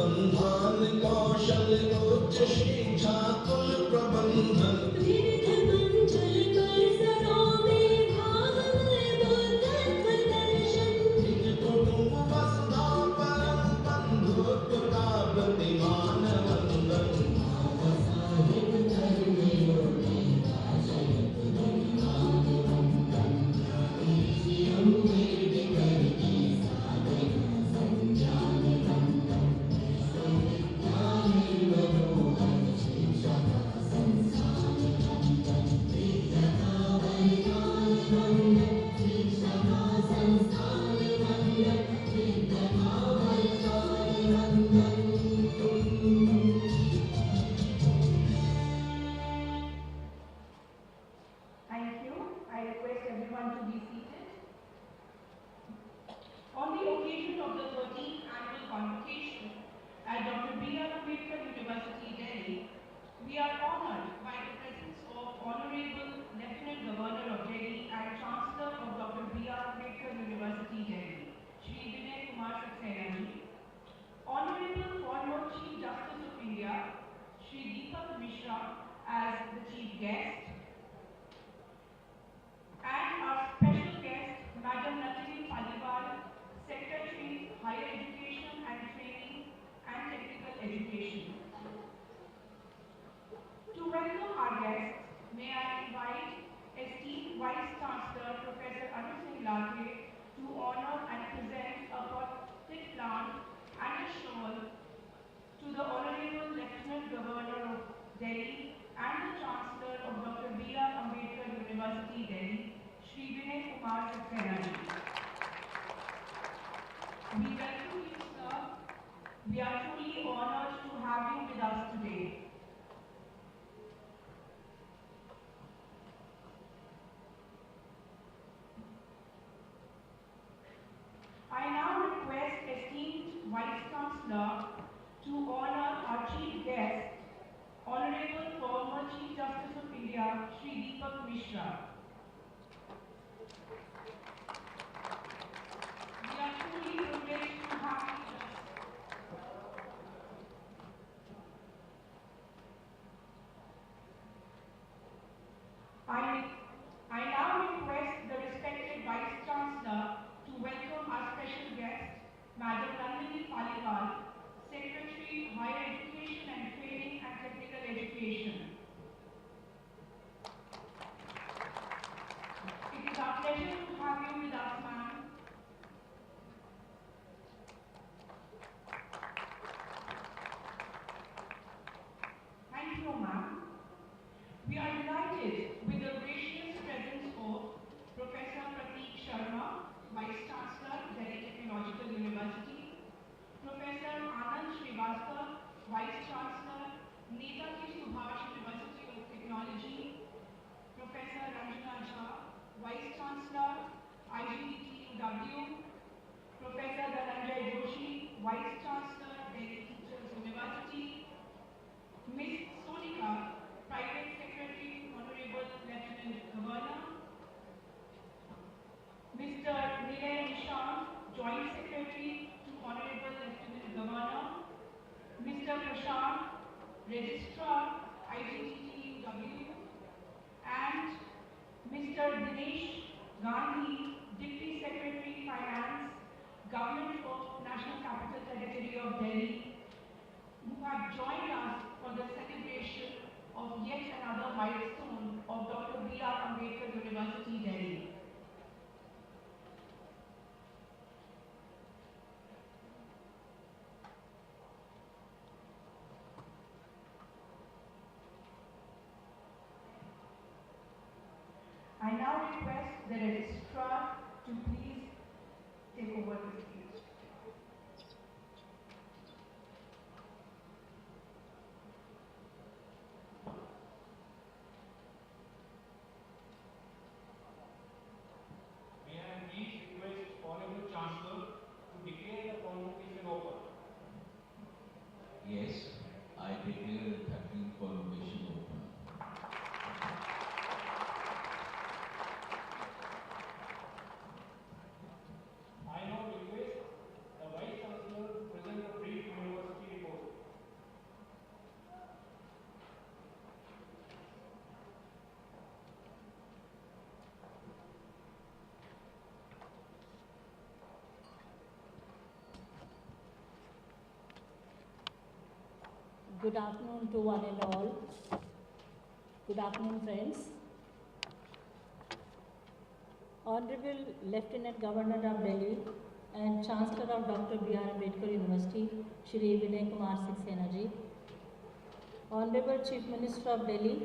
अनुसंधान कौशल उच्च शिक्षा कुल प्रबंधन कुटुंब वसुधा परम बंधुत्व का प्रतिमान वंदन On the occasion of the 13th annual convocation at Dr. Ambedkar University, Delhi, we are honored by the presence of Honorable Lieutenant Governor of Delhi and Chancellor of Dr. Ambedkar University, Delhi, Shri Vinai Kumar Saxena, Honorable former Chief Justice of India, Shri Mishra as the Chief Guest, and our special guest, Madam Secretary, Higher Education and Training and Technical Education. To welcome our guests, may I invite esteemed Vice Chancellor, Professor to honor and present a potted plant and a shawl to the Honorable Lieutenant Governor of Delhi and the Chancellor of Dr. Ambedkar University, Delhi, Shri Vinai Kumar Saxena. We welcome you, sir. We are truly honored to have you with us today. I now request esteemed Vice Chancellor to honor our Chief Guest, Honorable former Chief Justice of India, Shri Mishra. We are truly privileged to have you with us. I now request the respected Vice Chancellor to welcome our special guest, Madam Secretary, Higher Education and Training and Technical Education. It is our pleasure to have you with us, ma'am. Thank you, ma'am. We are delighted with the gracious presence of Professor Sharma, Vice Chancellor, Delhi Technological University, Professor Srivastava, Vice Chancellor, Netaji Subhash University of Technology, Professor Ranjana Jha, Vice Chancellor, IGTUW, Professor Dhananjay Joshi, Vice Chancellor, Delhi Teachers University, Ms. Sonika, Private Secretary, Honorable Lieutenant Governor, Mr. Nilay Nishant, Joint Secretary to Honorable Lieutenant Governor, Mr. Prashant, Registrar, IGTUW, and Mr. Dinesh Gandhi, Deputy Secretary, Finance, Government of National Capital Territory of Delhi, who have joined us for the celebration of yet another milestone of Dr. Ambedkar University, Delhi. I now request the registrar to please take over the speech. May I please request Honorable Chancellor to declare the convocation open? Yes, I declare the 13th convocation open. Good afternoon to one and all. Good afternoon, friends. Honorable Lieutenant Governor of Delhi and Chancellor of Dr. B.R. Ambedkar University, Shri Vinai Kumar Saxena ji. Honorable Chief Minister of Delhi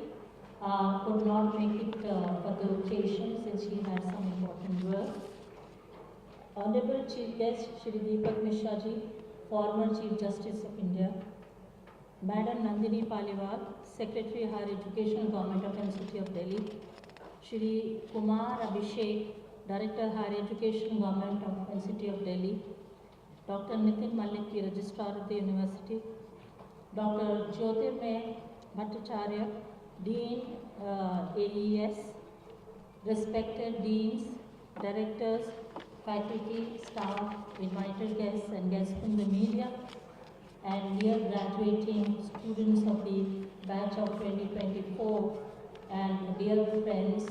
could not make it for the occasion since he had some important work. Honorable Chief Guest Shri Deepak Mishra ji, former Chief Justice of India. Madam Nandini Paliwal, Secretary Higher Education, Government of NCT of Delhi. Shri Kumar Abhishek, Director Higher Education, Government of NCT of Delhi. Dr. Nitin Malik, Registrar of the University. Dr. Jyotirmay Bhattacharya, Dean AES. Respected Deans, Directors, faculty, staff, invited guests and guests from the media, and dear graduating students of the batch of 2024, and dear friends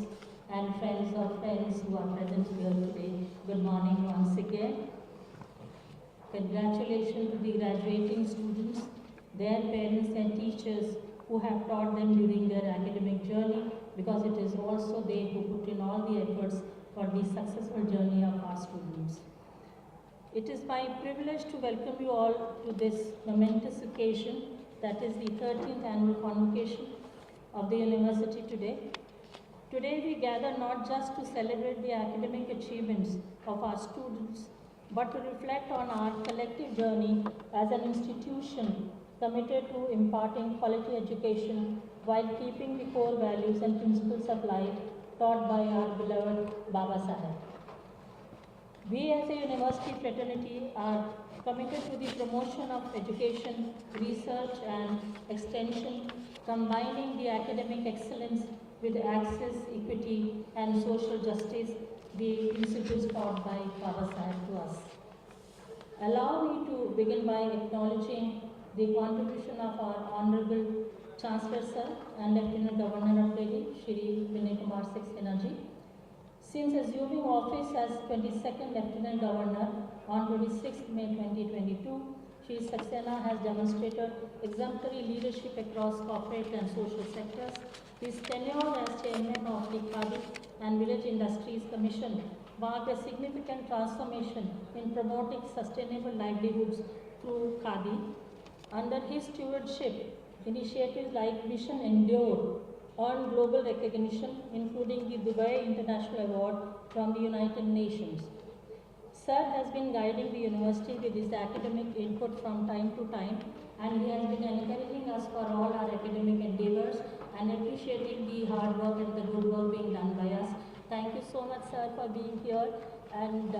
and friends of friends who are present here today, good morning once again. Congratulations to the graduating students, their parents and teachers who have taught them during their academic journey, because it is also they who put in all the efforts for the successful journey of our students. It is my privilege to welcome you all to this momentous occasion, that is the 13th annual convocation of the university today. Today we gather not just to celebrate the academic achievements of our students, but to reflect on our collective journey as an institution committed to imparting quality education while keeping the core values and principles of life taught by our beloved Baba Saheb. We as a university fraternity are committed to the promotion of education, research and extension, combining the academic excellence with access, equity and social justice, the principles taught by Baba Saheb to us. Allow me to begin by acknowledging the contribution of our Honorable Chancellor Sir and Lieutenant Governor of Delhi, Shri Vinai Kumar Saxena ji. Since assuming office as 22nd Lieutenant Governor on 26 May 2022, Shri Saxena has demonstrated exemplary leadership across corporate and social sectors. His tenure as Chairman of the Khadi and Village Industries Commission marked a significant transformation in promoting sustainable livelihoods through Khadi. Under his stewardship, initiatives like Mission Endure earned global recognition, including the Dubai International Award from the United Nations. Sir has been guiding the university with his academic input from time to time, and he has been encouraging us for all our academic endeavors and appreciating the hard work and the good work being done by us. Thank you so much, sir, for being here and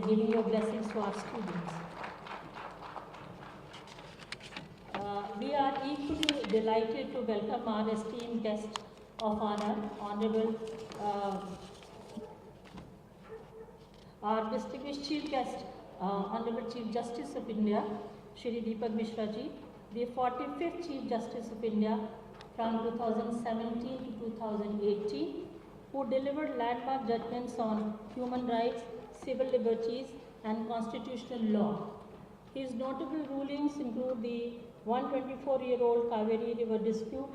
giving your blessings to our students. We are equally delighted to welcome our esteemed guest of honor, Honorable, our distinguished Chief Guest, Honorable Chief Justice of India, Shri Deepak Mishra ji, the 45th Chief Justice of India from 2017 to 2018, who delivered landmark judgments on human rights, civil liberties and constitutional law. His notable rulings include the 124-year-old Kaveri River dispute,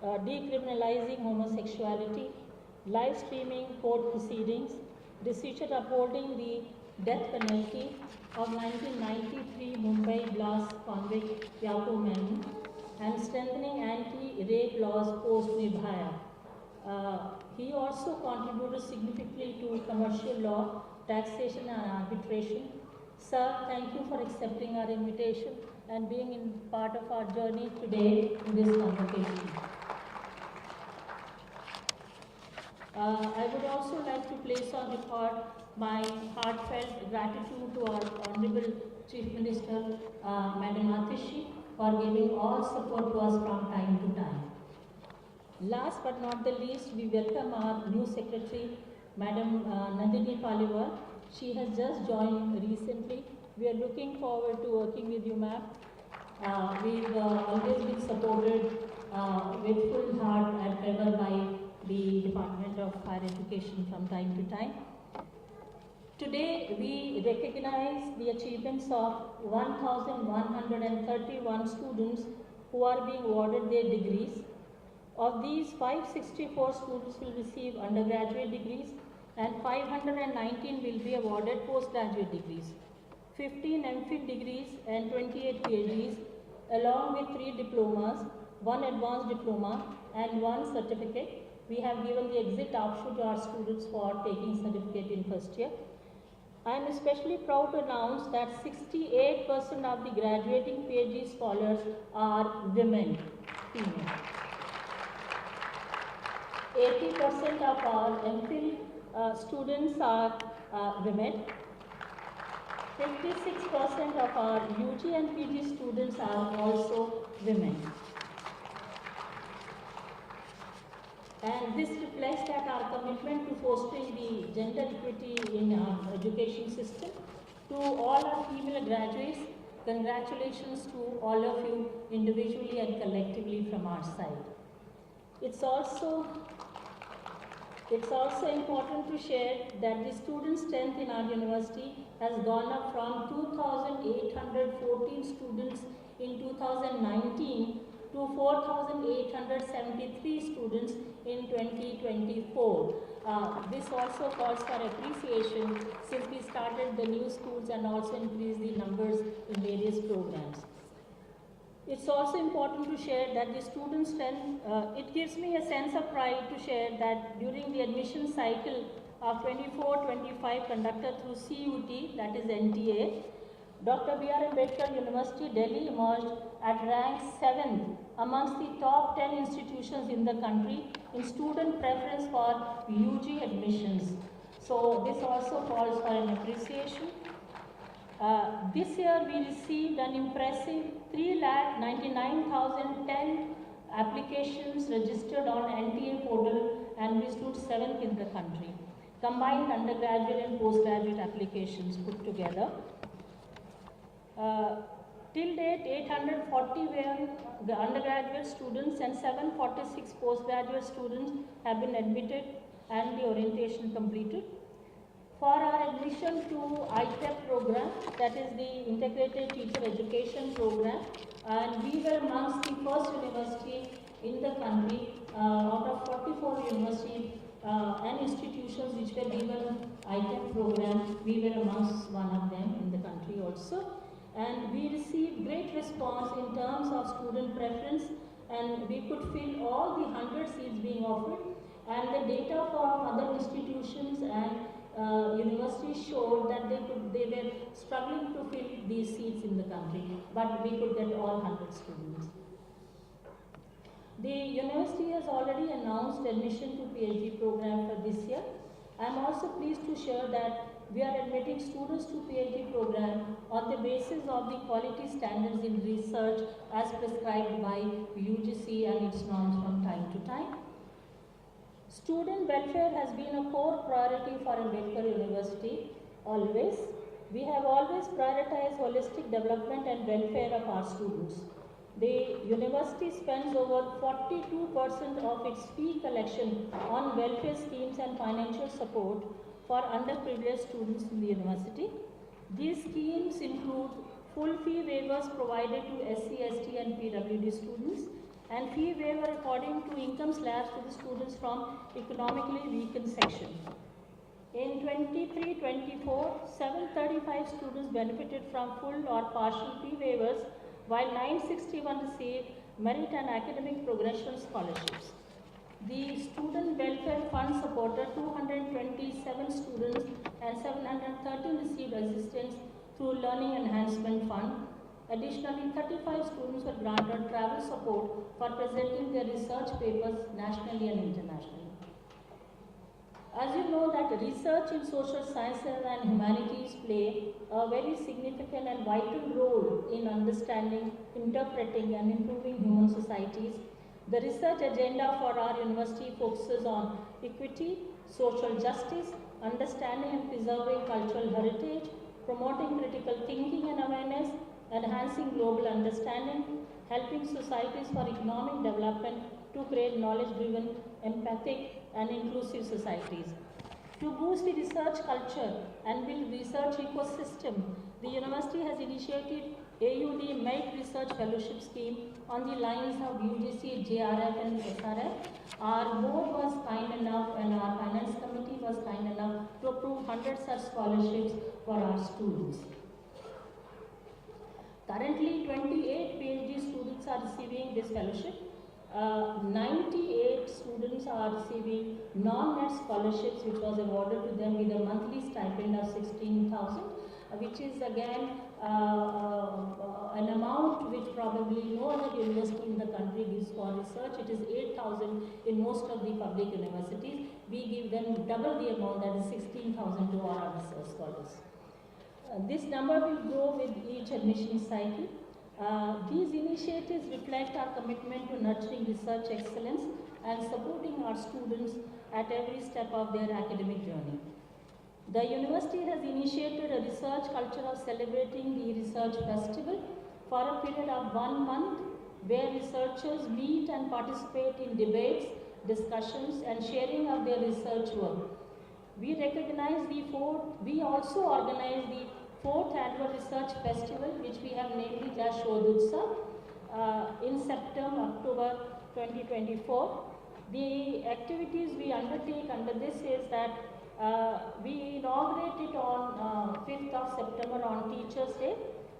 decriminalizing homosexuality, live streaming court proceedings, decision upholding the death penalty of 1993 Mumbai blast convict Yakub Menon, and strengthening anti-rape laws post-Nibhaya. He also contributed significantly to commercial law, taxation and arbitration. Sir, thank you for accepting our invitation and being in part of our journey today in this convocation. I would also like to place on record my heartfelt gratitude to our Honorable Chief Minister, Madam Atishi, for giving all support to us from time to time. Last but not the least, we welcome our new Secretary, Madam Nandini Paliwal. She has just joined recently. We are looking forward to working with you, ma'am. We've always been supported with full heart and ever by the Department of Higher Education from time to time. Today, we recognize the achievements of 1,131 students who are being awarded their degrees. Of these, 564 students will receive undergraduate degrees and 519 will be awarded postgraduate degrees. 15 MPhil degrees and 28 PhDs, along with 3 diplomas, 1 advanced diploma and 1 certificate. We have given the exit option to our students for taking certificate in first year. I am especially proud to announce that 68% of the graduating PhD scholars are women, female. 80% of our MPhil students are women. 56% of our UG and PG students are also women. And this reflects that our commitment to fostering the gender equity in our education system. To all our female graduates, congratulations to all of you individually and collectively from our side. It's also important to share that the student strength in our university has gone up from 2,814 students in 2019 to 4,873 students in 2024. This also calls for appreciation since we started the new schools and also increased the numbers in various programs. It's also important to share that the student strength, it gives me a sense of pride to share that during the admission cycle of 24-25 conducted through CUT, that is NTA, Dr. B.R. Ambedkar University, Delhi emerged at rank 7th amongst the top 10 institutions in the country in student preference for UG admissions. So this also calls for an appreciation. This year we received an impressive 3,99,010 applications registered on NTA portal and we stood 7th in the country. Combined undergraduate and postgraduate applications put together. Till date, 840 were the undergraduate students and 746 postgraduate students have been admitted and the orientation completed. For our admission to ITEP program, that is the Integrated Teacher Education Program, and we were amongst the first university in the country out of 44 universities and institutions which were given ITEP program. We were amongst one of them in the country also. And we received great response in terms of student preference, and we could fill all the 100 seats being offered, and the data from other institutions and universities showed that they were struggling to fill these seats in the country, but we could get all 100 students. The university has already announced admission to PhD program for this year. I am also pleased to share that we are admitting students to PhD program on the basis of the quality standards in research as prescribed by UGC and its norms from time to time. Student welfare has been a core priority for Ambedkar University always. We have always prioritized holistic development and welfare of our students. The university spends over 42% of its fee collection on welfare schemes and financial support for underprivileged students in the university. These schemes include full fee waivers provided to SC, ST and PWD students and fee waiver according to income slabs to the students from economically weakened section. In 23-24, 735 students benefited from full or partial fee waivers, while 961 received merit and academic progression scholarships. The Student Welfare Fund supported 227 students and 713 received assistance through Learning Enhancement Fund. Additionally, 35 students were granted travel support for presenting their research papers nationally and internationally. As you know that research in social sciences and humanities play a very significant and vital role in understanding, interpreting and improving human societies. The research agenda for our university focuses on equity, social justice, understanding and preserving cultural heritage, promoting critical thinking and awareness, enhancing global understanding, helping societies for economic development to create knowledge-driven, empathic and inclusive societies. To boost the research culture and build research ecosystem, the university has initiated AUD Make Research Fellowship Scheme on the lines of UGC, JRF and SRF. Our board was kind enough and our finance committee was kind enough to approve 100 such scholarships for our students. Currently, 28 PhD students are receiving this fellowship. 98 students are receiving non-net scholarships, which was awarded to them with a monthly stipend of 16,000, which is again an amount which probably no other university in the country gives for research. It is 8,000 in most of the public universities. We give them double the amount, that is 16,000 to our research scholars. This number will grow with each admission cycle. These initiatives reflect our commitment to nurturing research excellence and supporting our students at every step of their academic journey. The university has initiated a research culture of celebrating the research festival for a period of 1 month, where researchers meet and participate in debates, discussions and sharing of their research work. We also organize the 4th Annual Research Festival, which we have named as Shodhutsav, in September-October 2024. The activities we undertake under this is that we inaugurate it on 5th of September on Teachers' Day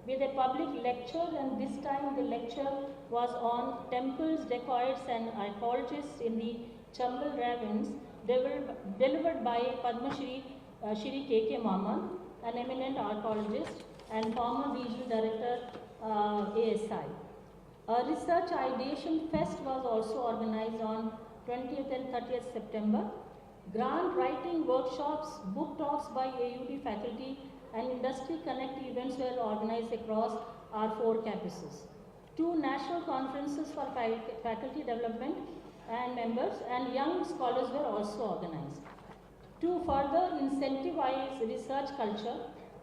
with a public lecture, and this time the lecture was on temples, dacoits and archaeologists in the Hon'ble ravines, delivered by Padma Shri Shri K.K. Maman, an eminent archaeologist and former regional director ASI. A research ideation fest was also organized on 20th and 30th September. Grant writing workshops, book talks by AUD faculty and industry connect events were organized across our 4 campuses. 2 national conferences for faculty development and members and young scholars were also organized. To further incentivize research culture,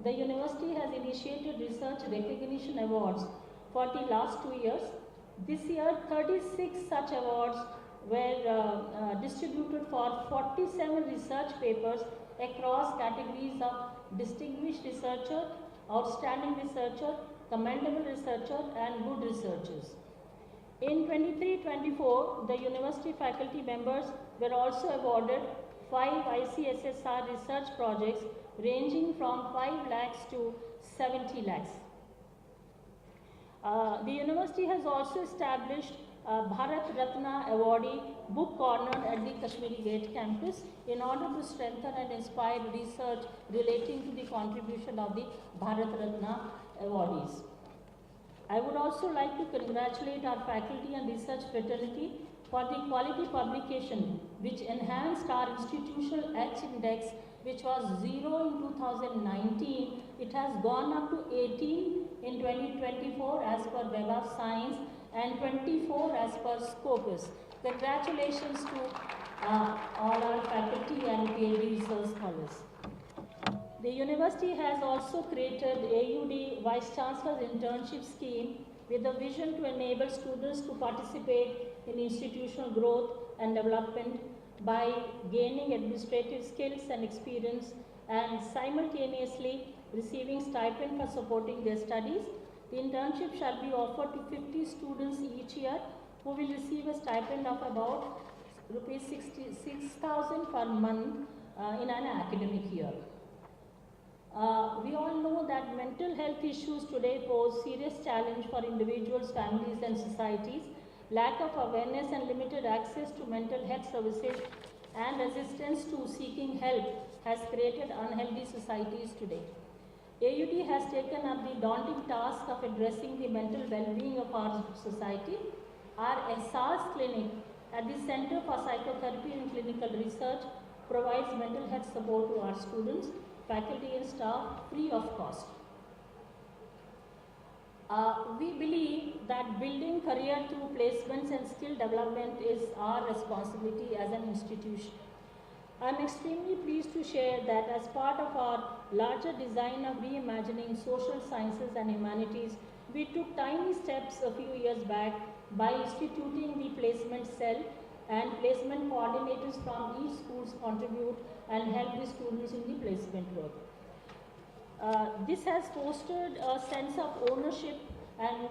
the university has initiated research recognition awards for the last 2 years. This year, 36 such awards were distributed for 47 research papers across categories of distinguished researcher, outstanding researcher, commendable researcher and good researchers. In 23-24, the university faculty members were also awarded 5 ICSSR research projects ranging from 5 lakhs to 70 lakhs. The university has also established Bharat Ratna awardee book corner at the Kashmere Gate campus in order to strengthen and inspire research relating to the contribution of the Bharat Ratna awardees. I would also like to congratulate our faculty and research fraternity for the quality publication which enhanced our institutional H index, which was 0 in 2019. It has gone up to 18 in 2024 as per Web of Science and 24 as per Scopus. Congratulations to all our faculty and PhD research scholars. The university has also created AUD Vice Chancellor's Internship Scheme with a vision to enable students to participate in institutional growth and development by gaining administrative skills and experience and simultaneously receiving stipend for supporting their studies. The internship shall be offered to 50 students each year who will receive a stipend of about rupees 66,000 per month in an academic year. We all know that mental health issues today pose serious challenge for individuals, families and societies. Lack of awareness and limited access to mental health services and resistance to seeking help has created unhealthy societies today. AUD has taken up the daunting task of addressing the mental well-being of our society. Our SARS clinic at the Center for Psychotherapy and Clinical Research provides mental health support to our students, faculty and staff free of cost. We believe that building career through placements and skill development is our responsibility as an institution. I am extremely pleased to share that as part of our larger design of reimagining social sciences and humanities, we took tiny steps a few years back by instituting the placement cell, and placement coordinators from each schools contribute and help the students in the placement work. This has fostered a sense of ownership and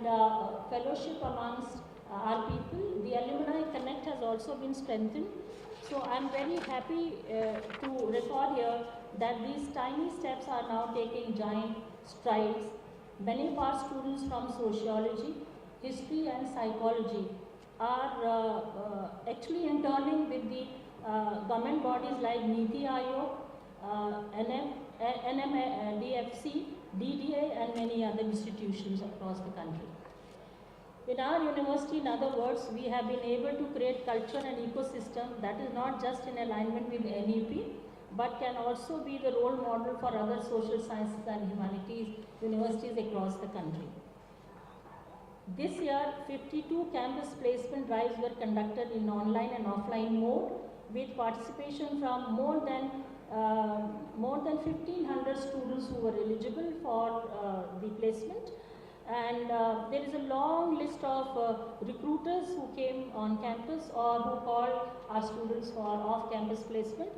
fellowship amongst our people. The Alumni Connect has also been strengthened. So I'm very happy to record here that these tiny steps are now taking giant strides. Many of our students from sociology, history and psychology are actually interning with the government bodies like Niti Aayog, NMDFC, DDA and many other institutions across the country. In our university, in other words, we have been able to create culture and ecosystem that is not just in alignment with NEP, but can also be the role model for other social sciences and humanities universities across the country. This year, 52 campus placement drives were conducted in online and offline mode with participation from more than 1,500 students who were eligible for the placement. And there is a long list of recruiters who came on campus or who called our students for off-campus placement.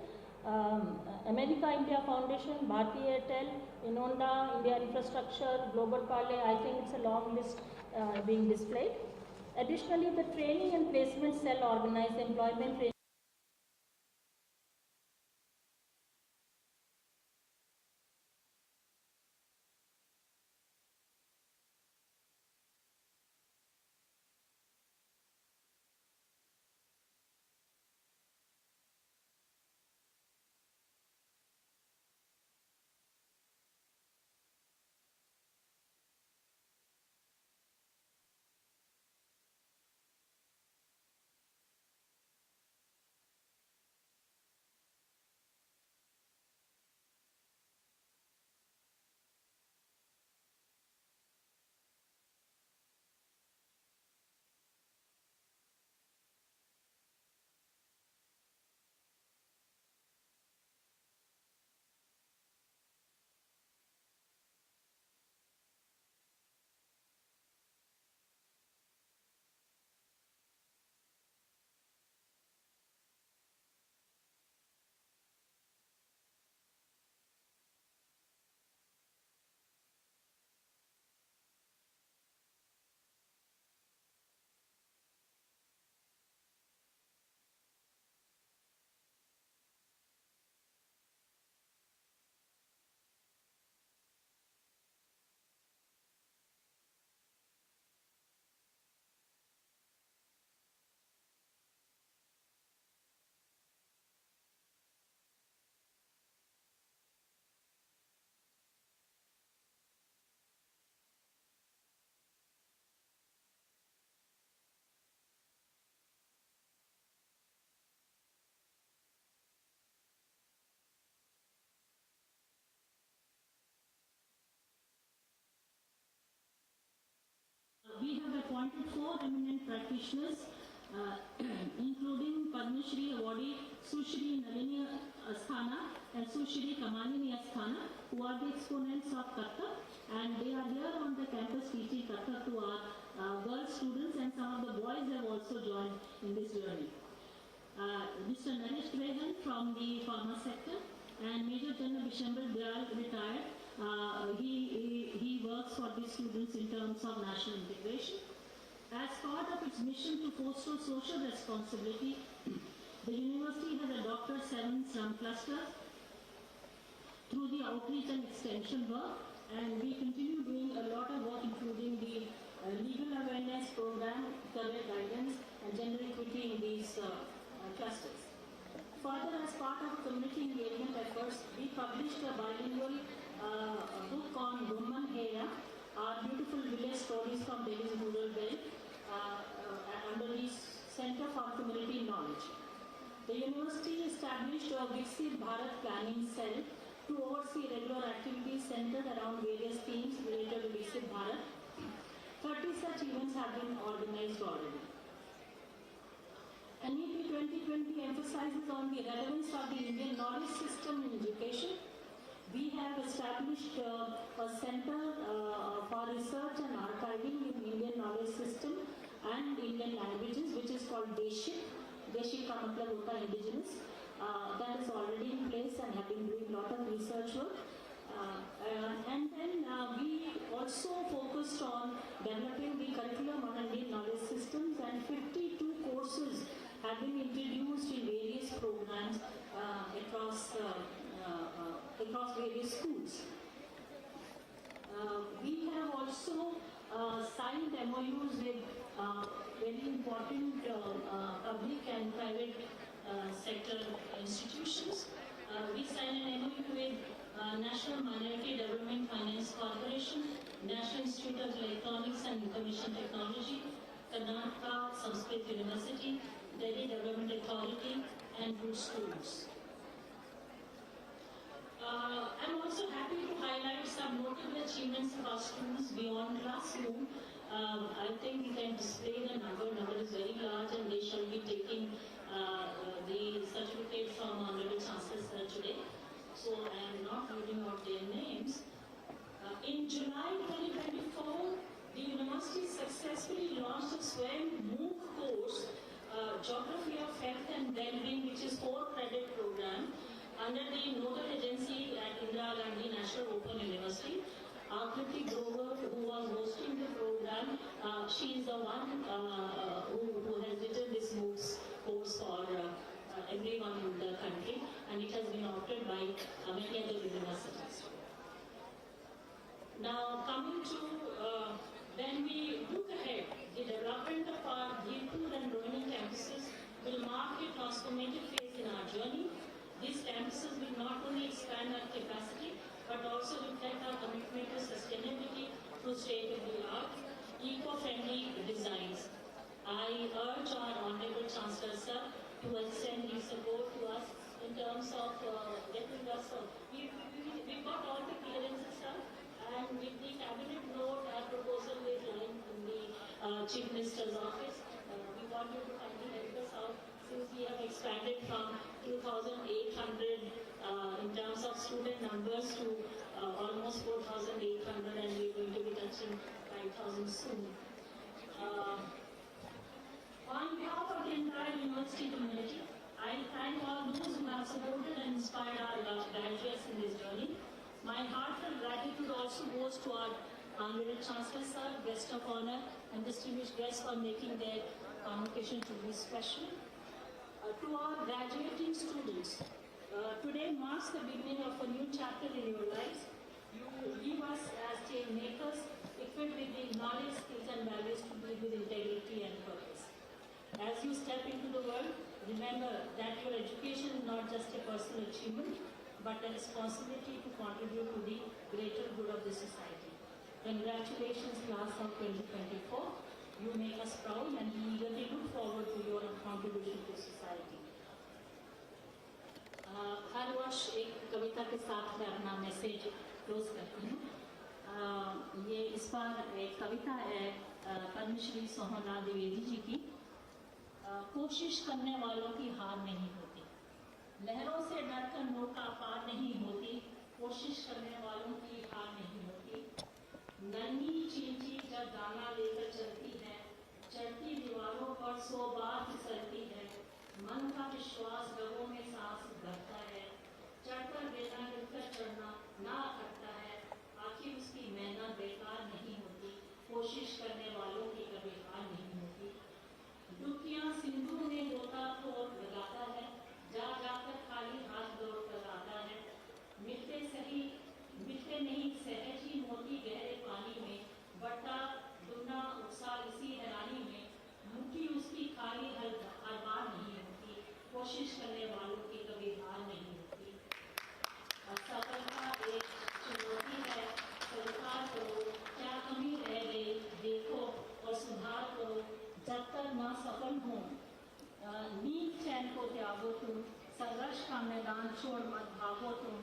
America India Foundation, Bharti Airtel, Inonda, India Infrastructure, Global Parlay, I think it's a long list being displayed. Additionally, the training and placement cell organized employment training. We have appointed 4 eminent practitioners, including Padma Shri awardee Shri Nalini Asthana and Shri Kamalini Asthana, who are the exponents of Kathak, and they are here on the campus teaching Kathak to our girl students, and some of the boys have also joined in this journey. Mr. Naresh Trehan from the pharma sector and Major General Bishambal Dayal, retired. He works for the students in terms of national integration. As part of its mission to foster social responsibility, the university has adopted 7 slum clusters through the outreach and extension work, and we continue doing a lot of work, including the legal awareness program, career guidance, and gender equity in these clusters. Further, as part of community engagement efforts, we published a bilingual book on Woman Heya, our beautiful village stories from Delhi's rural belt, under the Center for Community Knowledge. The university established a Viksit Bharat planning cell to oversee regular activities centered around various themes related to Viksit Bharat. 30 such events have been organized already. NEP 2020 emphasizes on the relevance of the Indian knowledge system in education. We have established a center for research and archiving in Indian knowledge system and Indian languages, which is called Deshik. Deshik ka matlab hota hai indigenous. That is already in place and have been doing a lot of research work. have been introduced in various programs across various schools. We have also signed MOUs with very important public and private sector institutions. We signed an MOU with National Minority Development Finance Corporation, National Institute of Electronics and Information Technology, Karnataka Sanskrit University, Delhi Development Authority, and Root Schools. I'm also happy to highlight some notable achievements of our students beyond classroom. I think we can display the number. Number is very large, and they shall be taking the certificate from Honorable Chancellor today. So I am not reading out their names. In July 2024, the university successfully launched a SWAYAM MOOC course, Geography of Health and Wellbeing, which is 4-credit program, under the nodal agency at Indira Gandhi National Open University. Akriti Grover, who was hosting the program, she is the one who has written this MOOC course for everyone in the country, and it has been opted by many other universities. Now, coming to when we look ahead, the development of our Deerpur and Rohini campuses will mark a transformative phase in our journey. These campuses will not only expand our capacity, but also reflect our commitment to sustainability through state-of-the-art, eco-friendly designs. I urge our Honorable Chancellor, sir, to extend his support to us in terms of getting us. We got all the clearances, sir, and with the cabinet note, our proposal is lying in the Chief Minister's office. We want you to kindly help us out, since we have expanded from 2,800 in terms of student numbers to almost 4,800, and we are going to be touching 5,000 soon. On behalf of the entire university community, I thank all those who have supported and inspired our graduates in this journey. My heartfelt gratitude also goes to our Honorable Chancellor, sir, guest of honor, and distinguished guests for making their convocation to be special. To our graduating students, today marks the beginning of a new chapter in your lives. You leave us as change makers, equipped with the knowledge, skills, and values to live with integrity and purpose. As you step into the world, remember that your education is not just a personal achievement, but a responsibility to contribute to the greater good of the society. Congratulations, class of 2024. You make us proud, and we eagerly look forward to your contribution to society. हर वर्ष एक कविता के साथ मैं अपना message close करती हूँ। ये इस बार एक कविता है पद्मश्री सोहनलाल द्विवेदी जी की। कोशिश करने वालों की हार नहीं होती, लहरों से डरकर नौका पार नहीं होती, कोशिश करने वालों की हार नहीं होती। नन्ही चींटी जब दाना लेकर चलती है, चढ़ती दीवारों पर 100 बार फिसलती है, मन का विश्वास गगों में सांस भरता है, चढ़कर बेटा गिरकर चढ़ना ना करता है, आखिर उसकी मेहनत बेकार नहीं होती, कोशिश करने वालों की कभी हार नहीं होती। डुबकियां सिंधु में गोताखोर लगाता है, जा जाकर खाली हाथ दौड़ लगाता है, मिलते नहीं सहज ही मोती गहरे पानी में, बट्टा दुना उत्साह इसी हैरानी में, मुट्ठी उसकी खाली हर बार नहीं होती, कोशिश करने वालों की कभी हार नहीं होती। सफलता एक चुनौती है, स्वीकार करो, क्या कमी रह गई देखो और सुधार करो, जब तक ना सफल हो नींद चैन को त्यागो तुम, संघर्ष का मैदान छोड़ मत भागो तुम,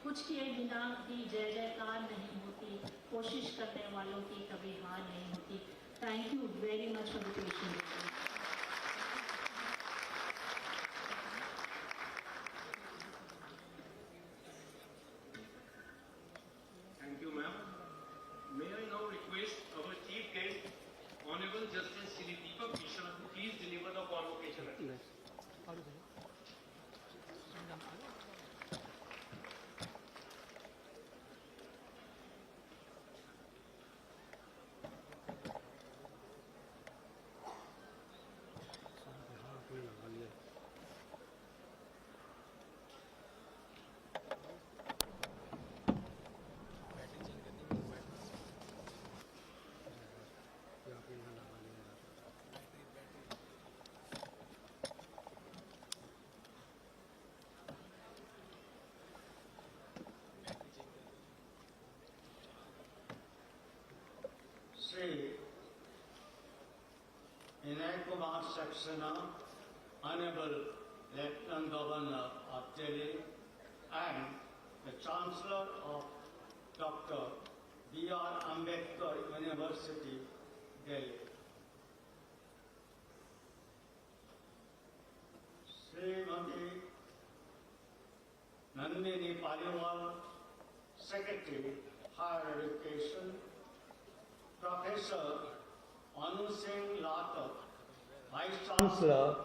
कुछ किए बिना की जय जयकार नहीं होती, कोशिश करने वालों की कभी हार नहीं होती। Thank you very much for the patience. Thank you, ma'am. May I now request our chief guest, Honorable Justice Shri Deepak Mishra, to please deliver the convocation address. Shri Vinai Kumar Saxena, Hon'ble Lieutenant Governor of Delhi, and the Chancellor of Dr. B.R. Ambedkar University, Delhi. Srimati Nandini Paliwal, Secretary, Higher Education, Professor Anu Singh Latak, Vice Chancellor,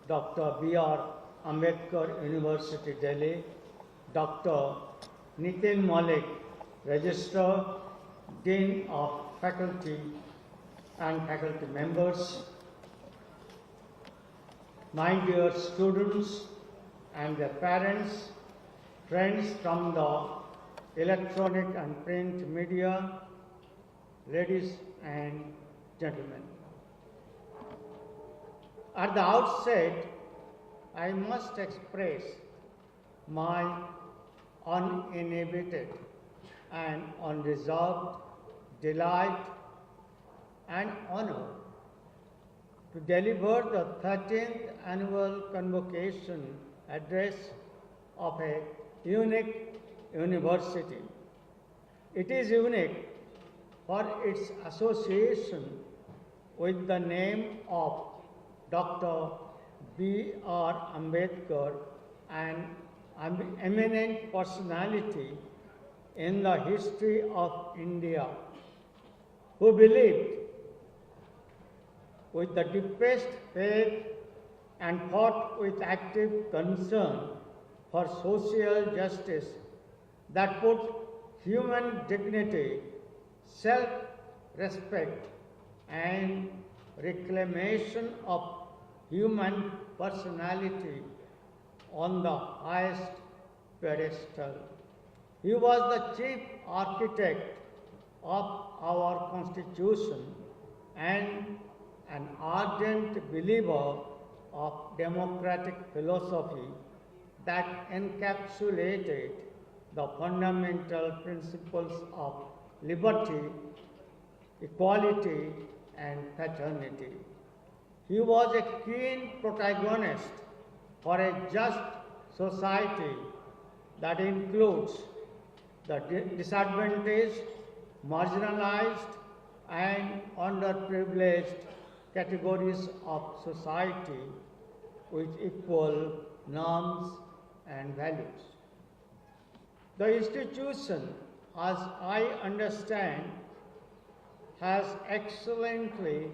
Dr. B.R. Ambedkar University, Delhi, Dr. Nitin Malik, Registrar, Dean of Faculty and Faculty Members, my dear students and their parents, friends from the electronic and print media, ladies and gentlemen. At the outset, I must express my uninhibited and unreserved delight and honor to deliver the 13th annual convocation address of a unique university. It is unique for its association with the name of Dr. B.R. Ambedkar, an eminent personality in the history of India, who believed with the deepest faith and fought with active concern for social justice that put human dignity, self-respect, and reclamation of human personality on the highest pedestal. He was the chief architect of our Constitution and an ardent believer of democratic philosophy that encapsulated the fundamental principles of liberty, equality, and fraternity. He was a keen protagonist for a just society that includes the disadvantaged, marginalized, and underprivileged categories of society with equal norms and values. The institution, as I understand, has excellently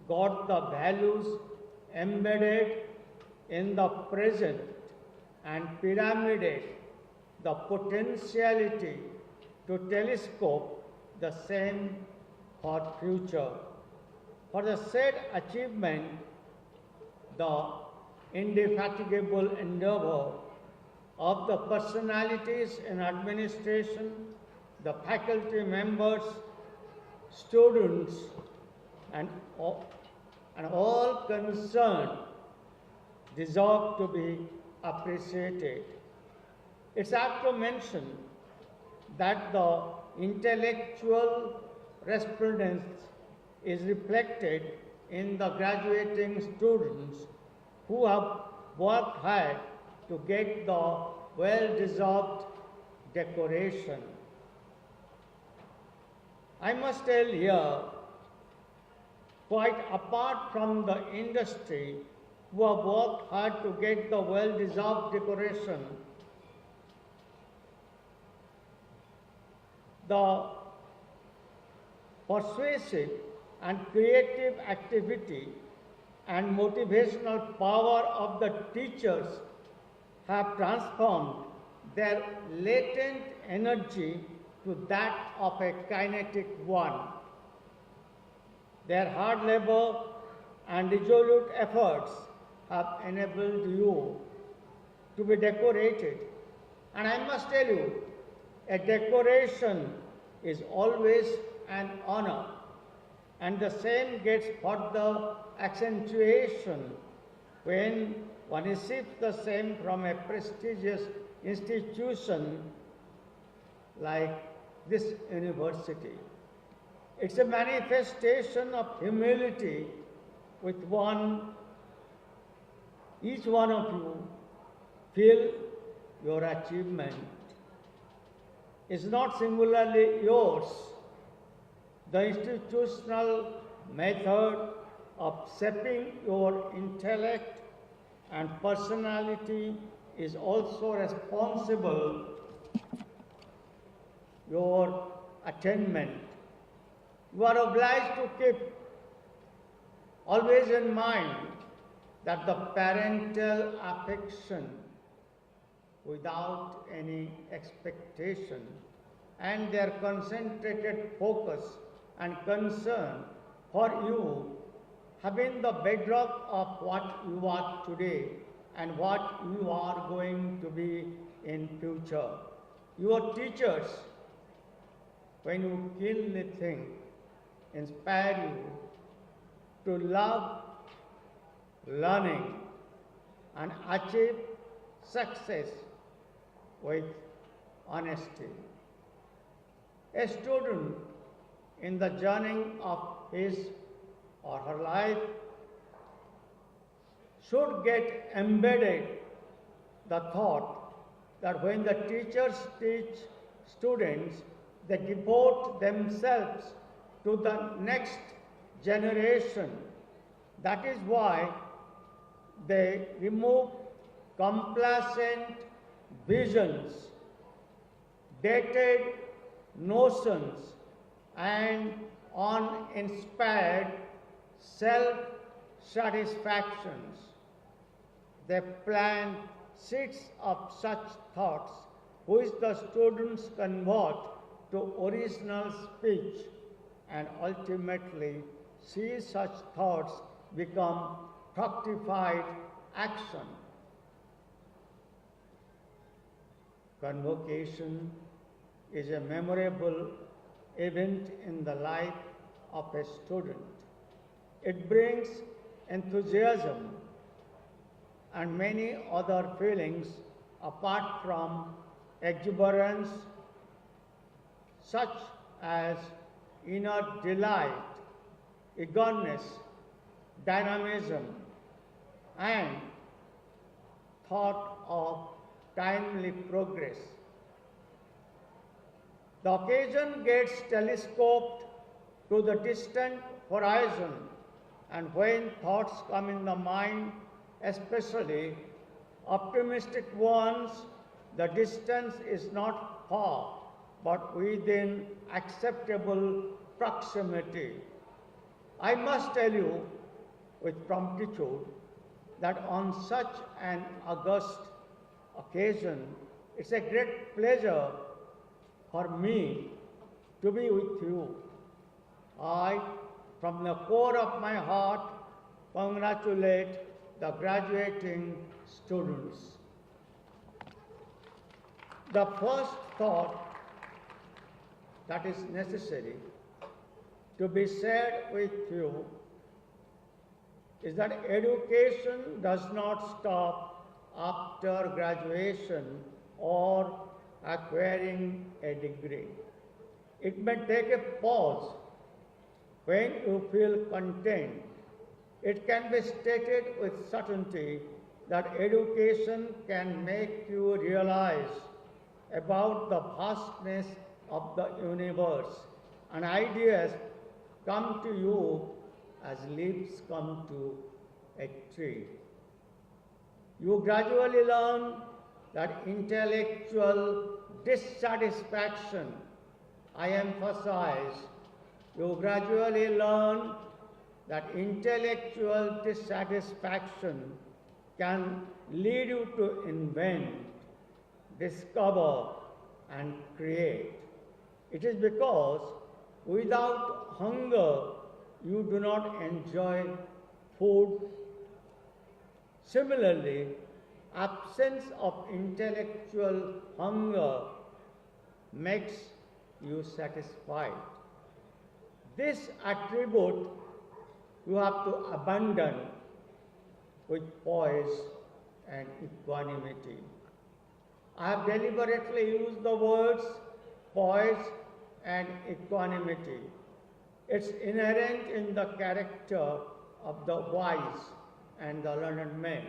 got the values embedded in the present and pyramided the potentiality to telescope the same for future. For the said achievement, the indefatigable endeavor of the personalities in administration, the faculty members, students, and all concerned deserve to be appreciated. It's apt to mention that the intellectual respondents is reflected in the graduating students who have worked hard to get the well-deserved decoration. I must tell here, quite apart from the industry who have worked hard to get the well-deserved decoration, the persuasive and creative activity and motivational power of the teachers have transformed their latent energy to that of a kinetic one. Their hard labor and resolute efforts have enabled you to be decorated. And I must tell you, a decoration is always an honor, and the same gets further accentuation when one receives the same from a prestigious institution like this university. It's a manifestation of humility with each one of you feel your achievement is not singularly yours. The institutional method of shaping your intellect and personality is also responsible your attainment. You are obliged to keep always in mind that the parental affection without any expectation and their concentrated focus and concern for you have been the bedrock of what you are today and what you are going to be in future. Your teachers, when you keenly think, inspire you to love learning and achieve success with honesty. A student in the journey of his or her life should get embedded the thought that when the teachers teach students, they devote themselves to the next generation. That is why they remove complacent visions, dated notions, and uninspired self-satisfactions. They plant seeds of such thoughts, which the students convert to original speech, and ultimately see such thoughts become fructified action. Convocation is a memorable event in the life of a student. It brings enthusiasm and many other feelings apart from exuberance, such as inner delight, eagerness, dynamism, and thought of timely progress. The occasion gets telescoped to the distant horizon, and when thoughts come in the mind, especially optimistic ones, the distance is not far, but within acceptable proximity. I must tell you with promptitude that on such an august occasion, it's a great pleasure for me to be with you. I, from the core of my heart, congratulate the graduating students. The first thought that is necessary to be shared with you is that education does not stop after graduation or acquiring a degree. It may take a pause when you feel content. It can be stated with certainty that education can make you realize about the vastness of the universe, and ideas come to you as leaves come to a tree. You gradually learn that intellectual dissatisfaction, I emphasize, you gradually learn that intellectual dissatisfaction can lead you to invent, discover, and create. It is because without hunger, you do not enjoy food. Similarly, absence of intellectual hunger makes you satisfied. This attribute you have to abandon with poise and equanimity. I have deliberately used the words poise and equanimity It's inherent in the character of the wise and the learned men.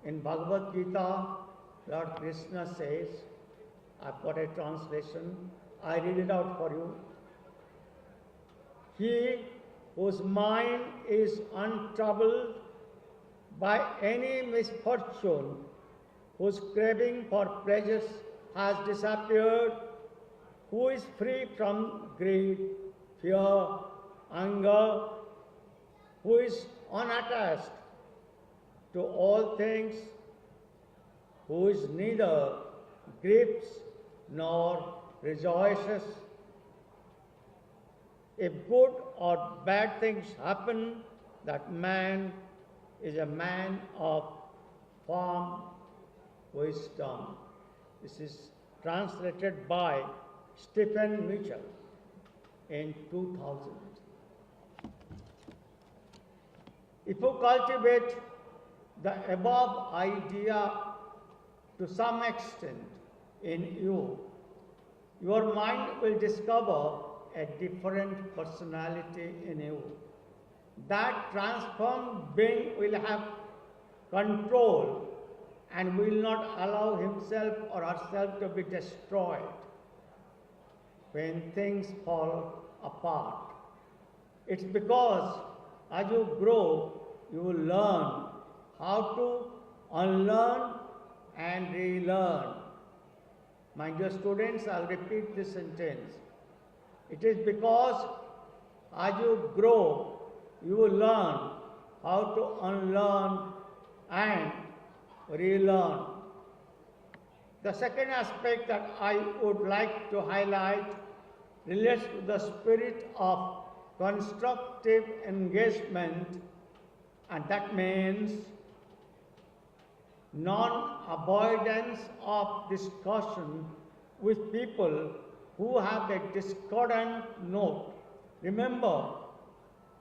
In Bhagavad Gita, Lord Krishna says, I've got a translation, I read it out for you. He whose mind is untroubled by any misfortune, whose craving for pleasures has disappeared, who is free from greed, fear, anger, who is unattached to all things, who is neither grieves nor rejoices. If good or bad things happen, that man is a man of firm wisdom. This is translated by Stephen Mitchell in 2000. If you cultivate the above idea to some extent in you, your mind will discover a different personality in you. That transformed being will have control and will not allow himself or herself to be destroyed when things fall apart. It's because as you grow, you will learn how to unlearn and relearn. My dear students, I'll repeat this sentence. It is because as you grow, you will learn how to unlearn and relearn. The second aspect that I would like to highlight relates to the spirit of constructive engagement, and that means non-avoidance of discussion with people who have a discordant note. Remember,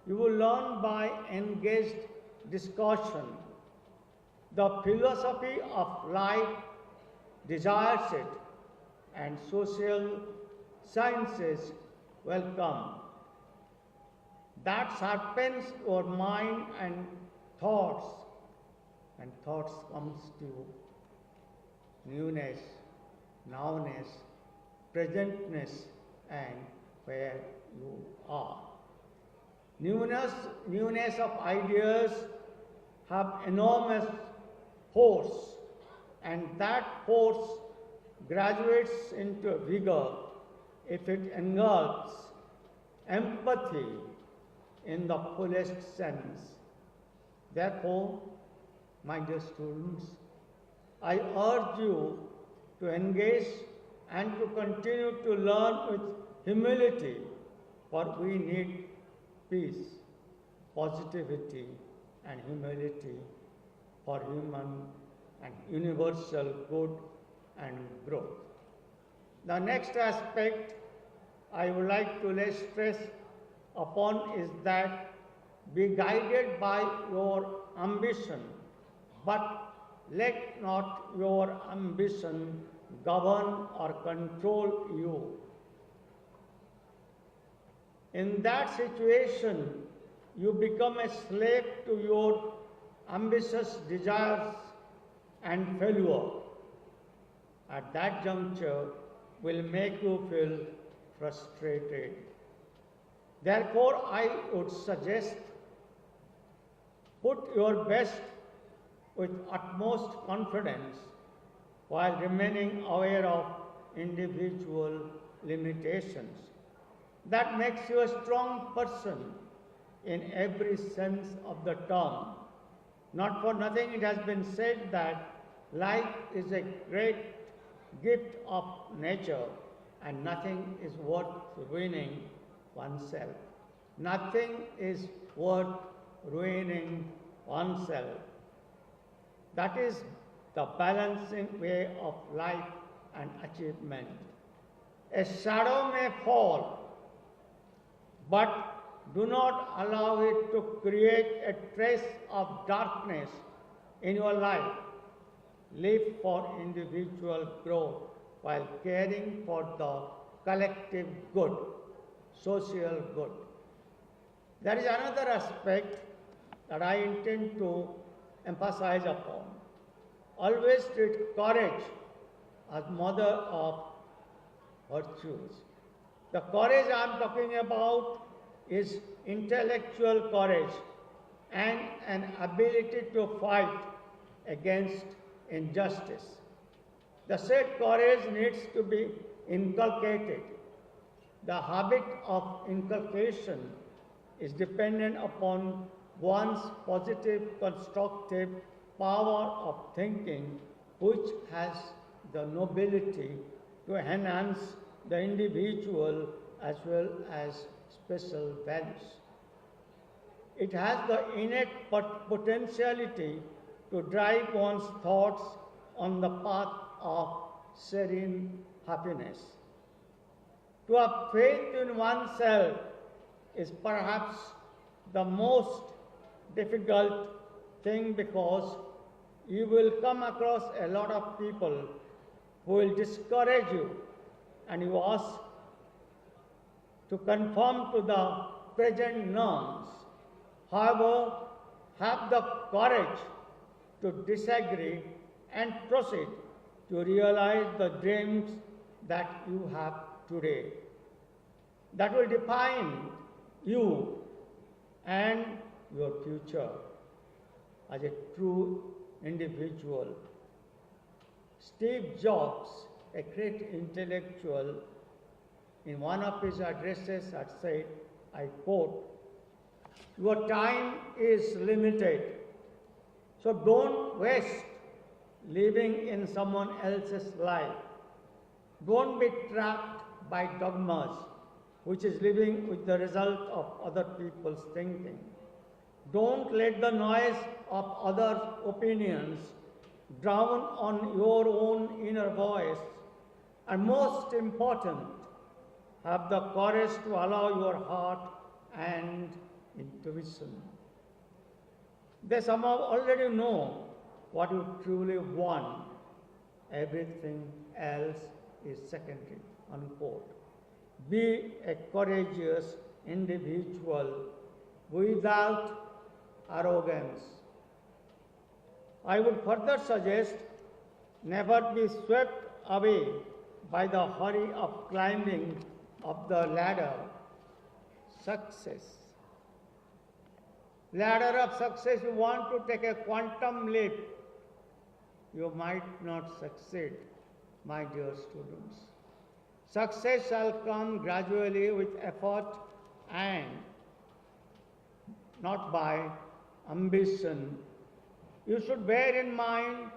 you will learn by engaged discussion. The philosophy of life desires it, and social sciences welcome. That sharpens your mind and thoughts comes to newness, nowness, presentness, and where you are. Newness of ideas have enormous force, and that force graduates into vigor if it engulfs empathy in the fullest sense. Therefore, my dear students, I urge you to engage and to continue to learn with humility, for we need peace, positivity, and humility for human and universal good and growth. The next aspect I would like to lay stress upon is that be guided by your ambition, but let not your ambition govern or control you. In that situation, you become a slave to your ambitious desires and failure. At that juncture, will make you feel frustrated. Therefore, I would suggest put your best with utmost confidence while remaining aware of individual limitations. That makes you a strong person in every sense of the term. Not for nothing it has been said that life is a great gift of nature and nothing is worth ruining oneself. Nothing is worth ruining oneself. That is the balancing way of life and achievement. A shadow may fall, but do not allow it to create a trace of darkness in your life. Live for individual growth while caring for the collective good. social good. There is another aspect that I intend to emphasize upon. Always treat courage as mother of virtues. The courage I am talking about is intellectual courage and an ability to fight against injustice. The said courage needs to be inculcated. The habit of inculcation is dependent upon one's positive, constructive power of thinking, which has the nobility to enhance the individual as well as special values. It has the innate potentiality to drive one's thoughts on the path of serene happiness. To have faith in oneself is perhaps the most difficult thing, because you will come across a lot of people who will discourage you, and you ask to conform to the present norms. However, have the courage to disagree and proceed to realize the dreams that you have today. That will define you and your future as a true individual. Steve Jobs, a great intellectual, in one of his addresses had said, I quote, "Your time is limited, so don't waste living in someone else's life. Don't be trapped by dogmas, which is living with the result of other people's thinking. Don't let the noise of others' opinions drown on your own inner voice. And most important, have the courage to allow your heart and intuition. They somehow already know what you truly want. Everything else is secondary." Unquote. Be a courageous individual without arrogance. I would further suggest never be swept away by the hurry of climbing up the ladder success. Ladder of success, you want to take a quantum leap, you might not succeed, my dear students. Success shall come gradually with effort and not by ambition. You should bear in mind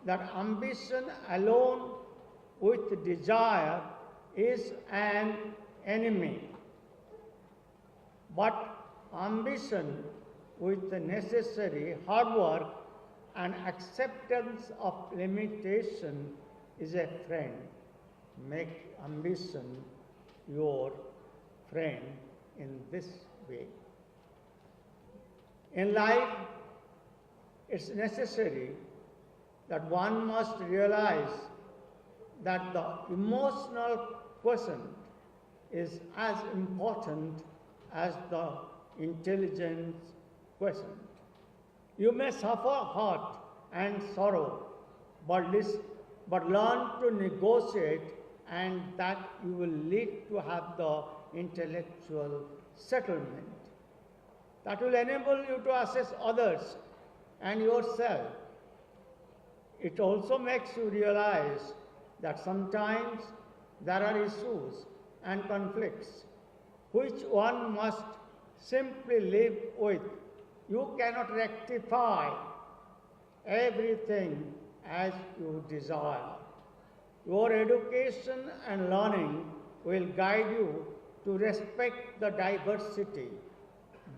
that ambition alone with desire is an enemy. But ambition with the necessary hard work and acceptance of limitation is a friend. Make ambition your friend in this way. In life, it's necessary that one must realize that the emotional quotient is as important as the intelligence quotient. You may suffer hurt and sorrow, but learn to negotiate, and that you will lead to have the intellectual settlement. That will enable you to assess others and yourself. It also makes you realize that sometimes there are issues and conflicts which one must simply live with. You cannot rectify everything as you desire. Your education and learning will guide you to respect the diversity.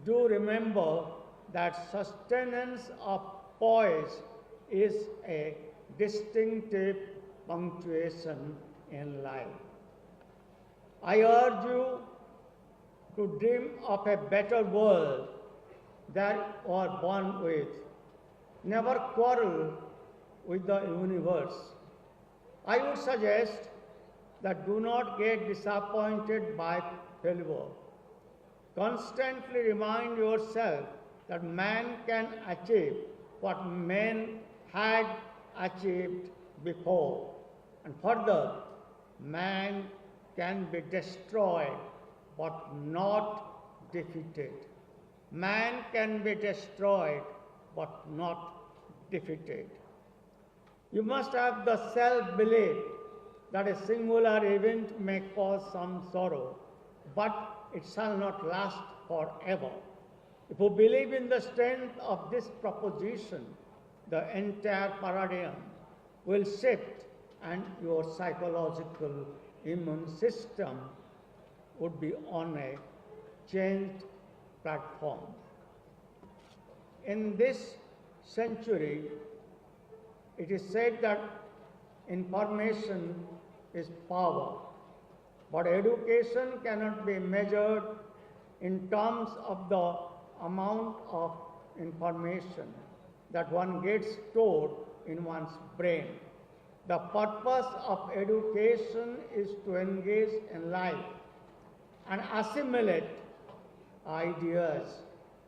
Do remember that sustenance of poise is a distinctive punctuation in life. I urge you to dream of a better world that you are born with. Never quarrel with the universe. I would suggest that do not get disappointed by failure. Constantly remind yourself that man can achieve what men had achieved before. And further, man can be destroyed but not defeated. Man can be destroyed but not defeated. You must have the self-belief that a singular event may cause some sorrow, but it shall not last forever. If you believe in the strength of this proposition, the entire paradigm will shift and your psychological immune system would be on a changed platform. In this century, it is said that information is power, but education cannot be measured in terms of the amount of information that one gets stored in one's brain. The purpose of education is to engage in life and assimilate ideas.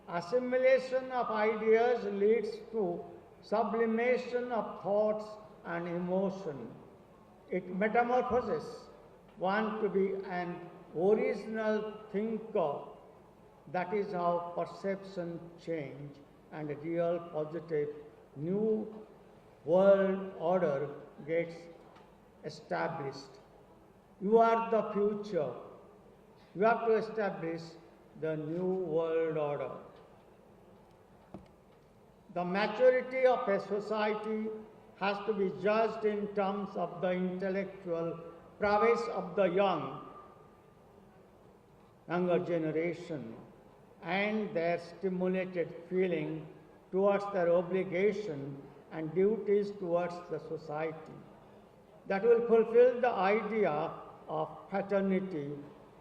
Assimilation of ideas leads to sublimation of thoughts and emotion. It metamorphoses one to be an original thinker. That is how perception change and a real positive new world order gets established. You are the future. You have to establish the new world order. The maturity of a society has to be judged in terms of the intellectual prowess of the younger generation and their stimulated feeling towards their obligation and duties towards the society. That will fulfill the idea of fraternity,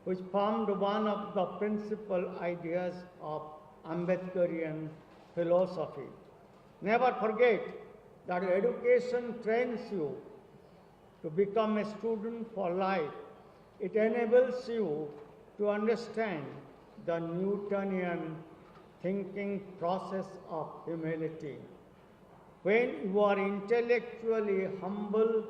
which formed one of the principal ideas of Ambedkarian philosophy. Never forget that education trains you to become a student for life. It enables you to understand the Newtonian thinking process of humility. When you are intellectually humble,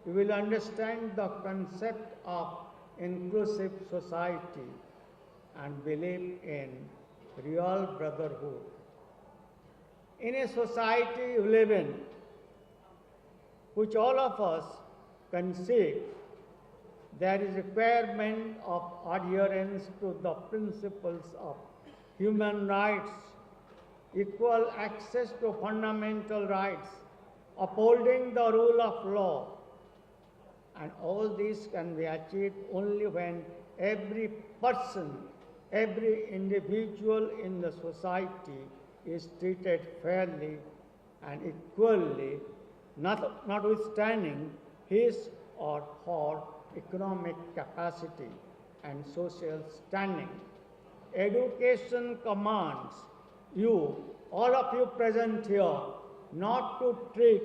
you will understand the concept of inclusive society and believe in real brotherhood. In a society you live in, which all of us conceive, there is requirement of adherence to the principles of human rights, equal access to fundamental rights, upholding the rule of law. And all this can be achieved only when every person, every individual in the society is treated fairly and equally, notwithstanding his or her economic capacity and social standing. Education commands you, all of you present here, not to treat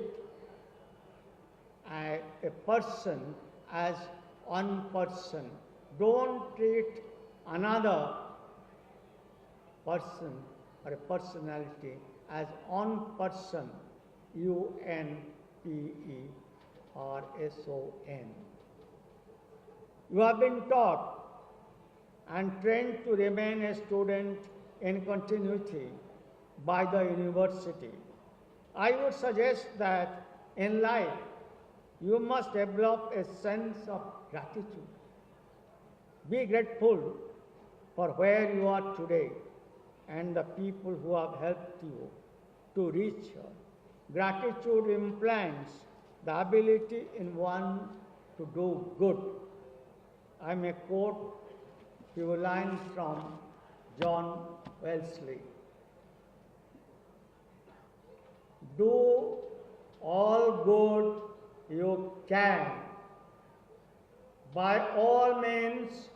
a person as one person. Don't treat another person or a personality as one person, U-N-P-E-R-S-O-N. You have been taught and trained to remain a student in continuity by the university. I would suggest that in life, you must develop a sense of gratitude. Be grateful for where you are today and the people who have helped you to reach here. Gratitude implants the ability in one to do good. I may quote a few lines from John Wesley. Do all good you can. By all means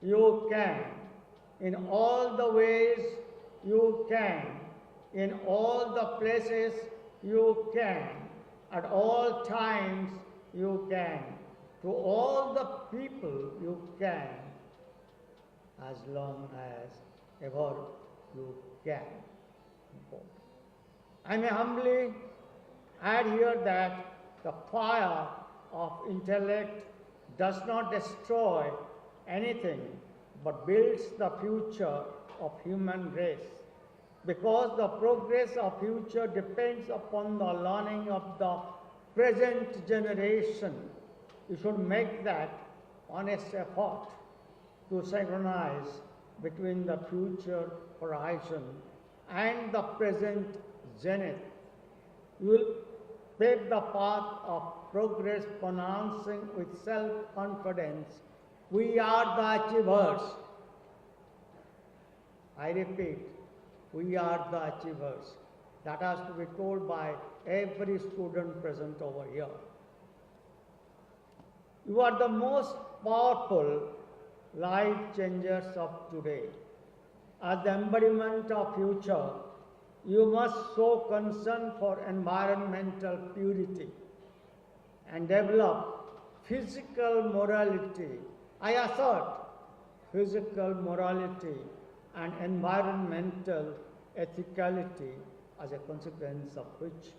you can. In all the ways you can. In all the places you can. At all times you can. to all the people you can, as long as ever you can. I may humbly add here that the fire of intellect does not destroy anything but builds the future of human race, because the progress of future depends upon the learning of the present generation. You should make that honest effort to synchronize between the future horizon and the present zenith. You will pave the path of progress, pronouncing with self-confidence, we are the achievers. I repeat, we are the achievers. That has to be told by every student present over here. You are the most powerful life changers of today. As the embodiment of future, you must show concern for environmental purity and develop physical morality. I assert physical morality and environmental ethicality, as a consequence of which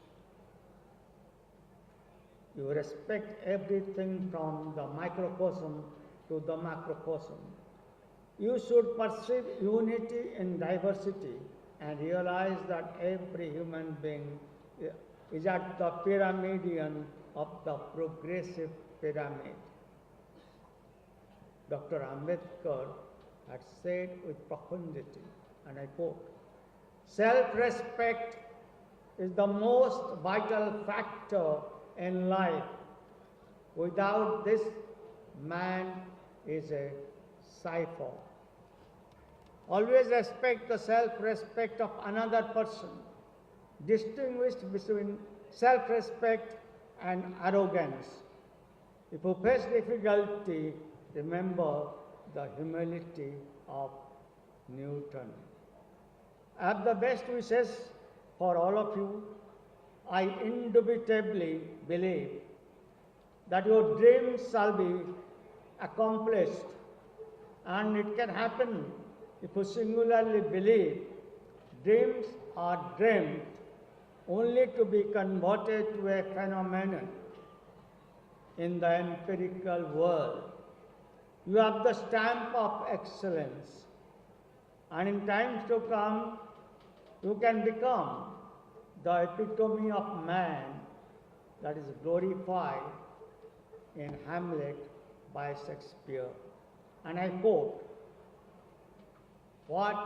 you respect everything from the microcosm to the macrocosm. You should perceive unity in diversity and realize that every human being is at the pyramidion of the progressive pyramid. Dr. Ambedkar had said with profundity, and I quote, "Self-respect is the most vital factor in life. Without this, man is a cipher." Always respect the self-respect of another person. Distinguish between self-respect and arrogance. If you face difficulty, remember the humility of Newton. I have the best wishes for all of you. I indubitably believe that your dreams shall be accomplished, and it can happen if you singularly believe. Dreams are dreamed only to be converted to a phenomenon in the empirical world. You have the stamp of excellence, and in times to come, you can become the epitome of man that is glorified in Hamlet by Shakespeare. And I quote, "What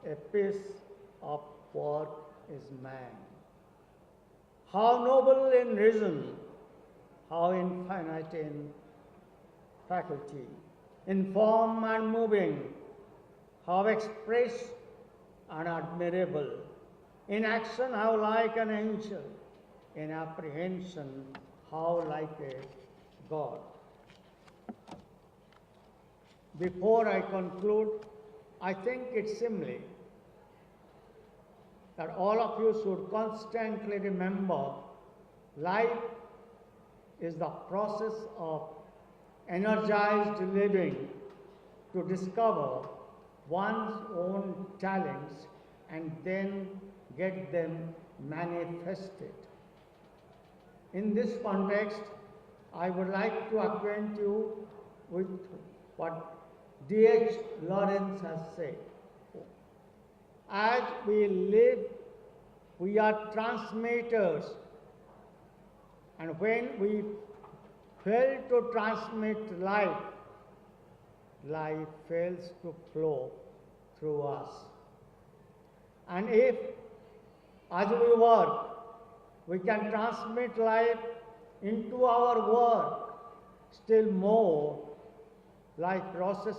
a piece of work is man! How noble in reason, how infinite in faculty, in form and moving, how express and admirable, in action how like an angel, in apprehension how like a God." Before I conclude, I think it's seemly that all of you should constantly remember life is the process of energized living to discover one's own talents and then get them manifested. In this context, I would like to acquaint you with what D.H. Lawrence has said. As we live, we are transmitters, and when we fail to transmit life, life fails to flow through us. And if, as we work, we can transmit life into our work, still more, life process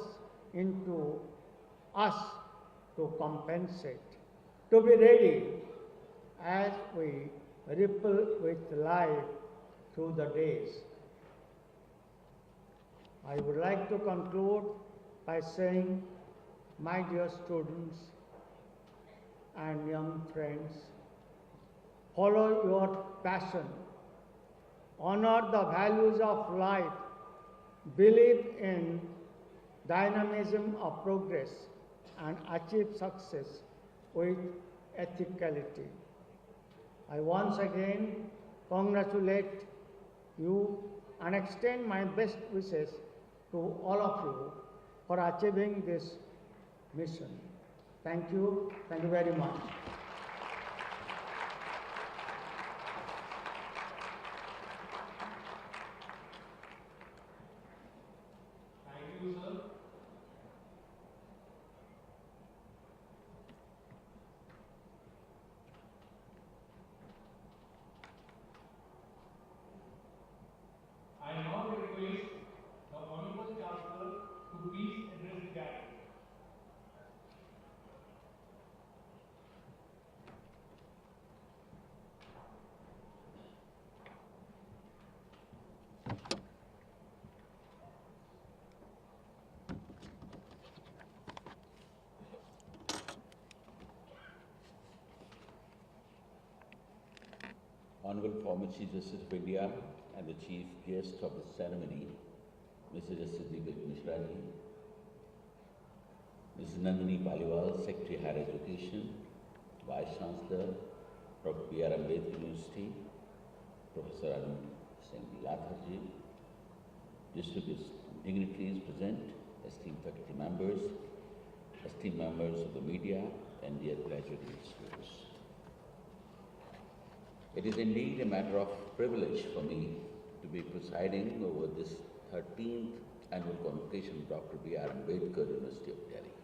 into us to compensate, to be ready as we ripple with life through the days. I would like to conclude by saying, my dear students and young friends, follow your passion, honor the values of life, believe in dynamism of progress and achieve success with ethicality. I once again congratulate you and extend my best wishes to all of you for achieving this mission. Thank you very much. Thank you, sir. I now request the Honorable Chancellor to please address the gathering. Honorable former Chief Justice of India and the chief guest of the ceremony, Mr. Justice Deepak Mishra ji, Mrs. Nandini Paliwal, Secretary Higher Education, Vice Chancellor, Dr. B.R. Ambedkar University, Professor Arun Singh Lathar ji, distinguished dignitaries present, esteemed faculty members, esteemed members of the media, and dear graduating students. It is indeed a matter of privilege for me to be presiding over this 13th annual convocation of Dr. B.R. Ambedkar University of Delhi.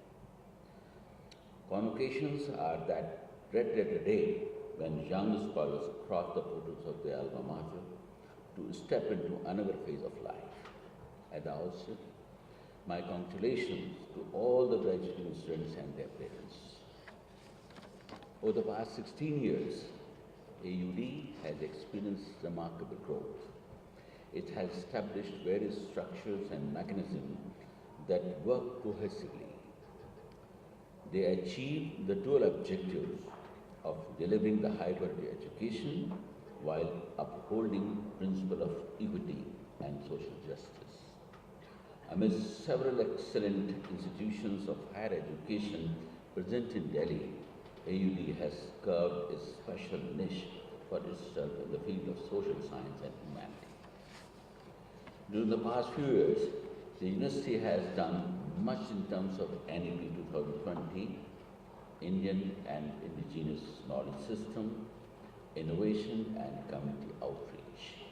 Convocations are that dreaded day when young scholars cross the portals of their alma mater to step into another phase of life. At the outset, my congratulations to all the graduating students and their parents. Over the past 16 years, AUD has experienced remarkable growth. It has established various structures and mechanisms that work cohesively. They achieve the dual objectives of delivering the high quality education while upholding principle of equity and social justice. Amidst several excellent institutions of higher education present in Delhi, AUD has carved a special niche for itself in the field of social science and humanity. During the past few years, the university has done much in terms of NEP 2020, Indian and indigenous knowledge system, innovation and community outreach.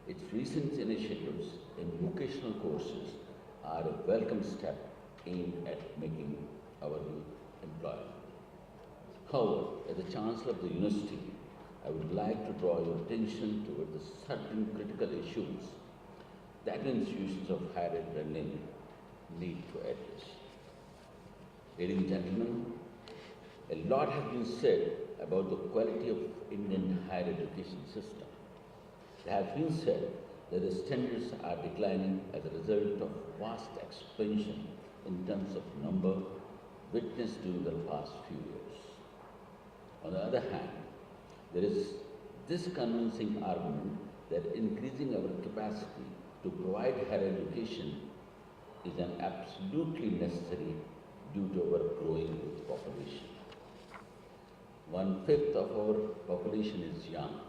Its recent initiatives in vocational courses are a welcome step aimed at making our youth employable. However, as the Chancellor of the University, I would like to draw your attention toward the certain critical issues that institutions of higher learning need to address. Ladies and gentlemen, a lot has been said about the quality of Indian higher education system. It has been said that the standards are declining as a result of vast expansion in terms of number witnessed during the past few years. On the other hand, there is this convincing argument that increasing our capacity to provide higher education is an absolutely necessary due to our growing youth population. 1/5 of our population is young.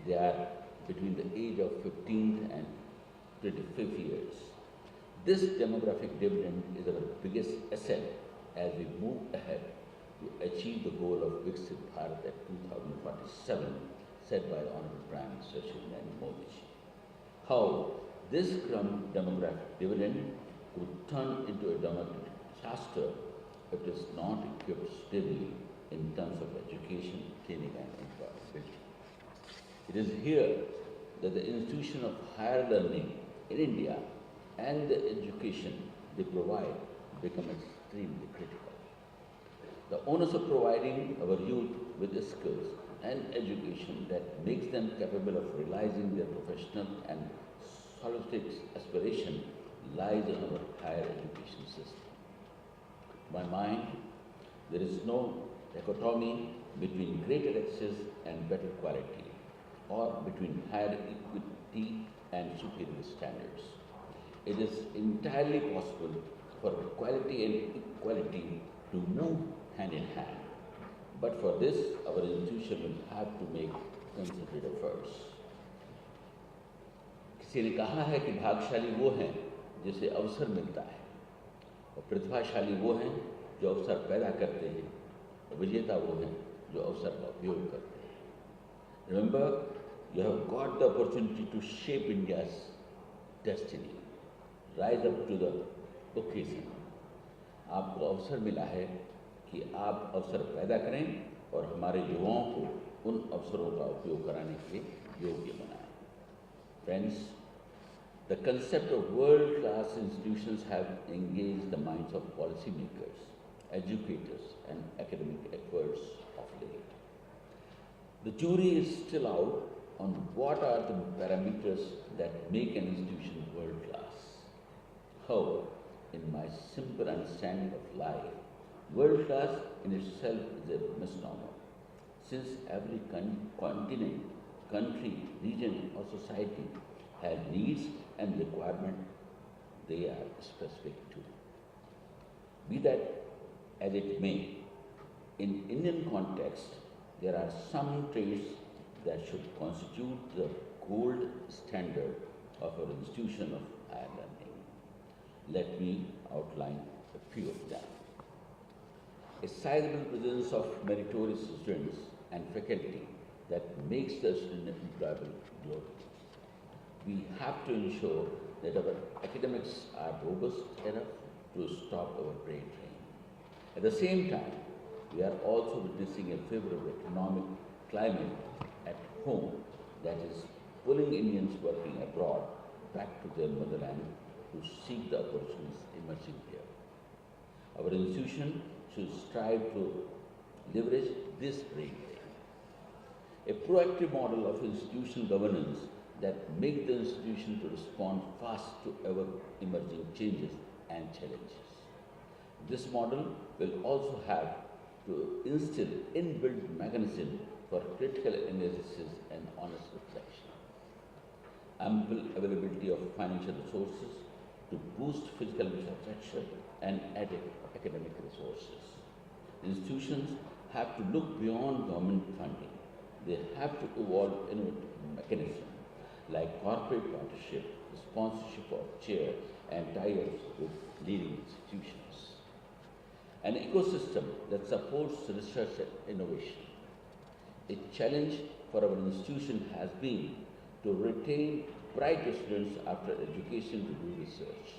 They are between the age of 15th and 25th years. This demographic dividend is our biggest asset as we move ahead to achieve the goal of Viksit Bharat at 2047 set by Honorable Prime Minister Shri Modi. How this demographic dividend could turn into a demographic disaster if it is not equipped stably in terms of education, training and employability. It is here that the institution of higher learning in India and the education they provide become extremely critical. The onus of providing our youth with the skills and education that makes them capable of realizing their professional and scholastic aspiration lies in our higher education system. To my mind, there is no dichotomy between greater access and better quality, or between higher equity and superior standards. it is entirely possible for quality and equality to move hand in hand. But for this, our institution will have to make concerted efforts. किसी ने कहा है कि भाग्यशाली वो हैं जिसे अवसर मिलता है और प्रतिभाशाली वो हैं जो अवसर पैदा करते हैं और विजेता वो हैं जो अवसर का उपयोग करते हैं. Remember, you have got the opportunity to shape India's destiny. Rise up to the occasion. आपको अवसर मिला है कि आप अवसर पैदा करें और हमारे युवाओं को उन अवसरों का उपयोग कराने के लिए योग्य बनाएं. Friends, the concept of world-class institutions have engaged the minds of policymakers, educators, and academic experts of late. The jury is still out on what are the parameters that make an institution world-class. However, in my simple understanding of life, world-class in itself is a misnomer, since every continent, country, region, or society has needs and requirements they are specific to. Be that as it may, in Indian context, there are some traits that should constitute the gold standard of our institution of higher learning. Let me outline a few of them. A sizable presence of meritorious students and faculty that makes the student employable globally. We have to ensure that our academics are robust enough to stop our brain drain. At the same time, we are also witnessing a favorable economic climate at home that is pulling Indians working abroad back to their motherland to seek the opportunities emerging here. Our institution should strive to leverage this brain drain. A proactive model of institutional governance that makes the institution to respond fast to ever emerging changes and challenges. This model will also have to instill inbuilt mechanism for critical analysis and honest reflection. Ample availability of financial resources to boost physical infrastructure and adequate academic resources. Institutions have to look beyond government funding. They have to evolve innovative mechanisms like corporate partnership, sponsorship of chair, and tie-ups with leading institutions. An ecosystem that supports research and innovation. A challenge for our institution has been to retain bright students after education to do research.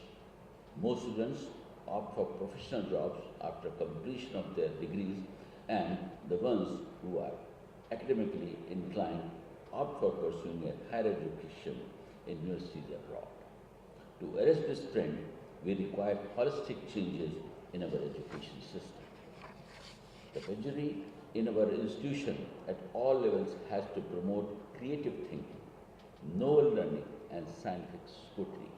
Most students opt for professional jobs after completion of their degrees, and the ones who are academically inclined opt for pursuing a higher education in universities abroad. To arrest this trend, we require holistic changes in our education system. The treasury in our institution at all levels has to promote creative thinking, novel learning, and scientific scrutiny.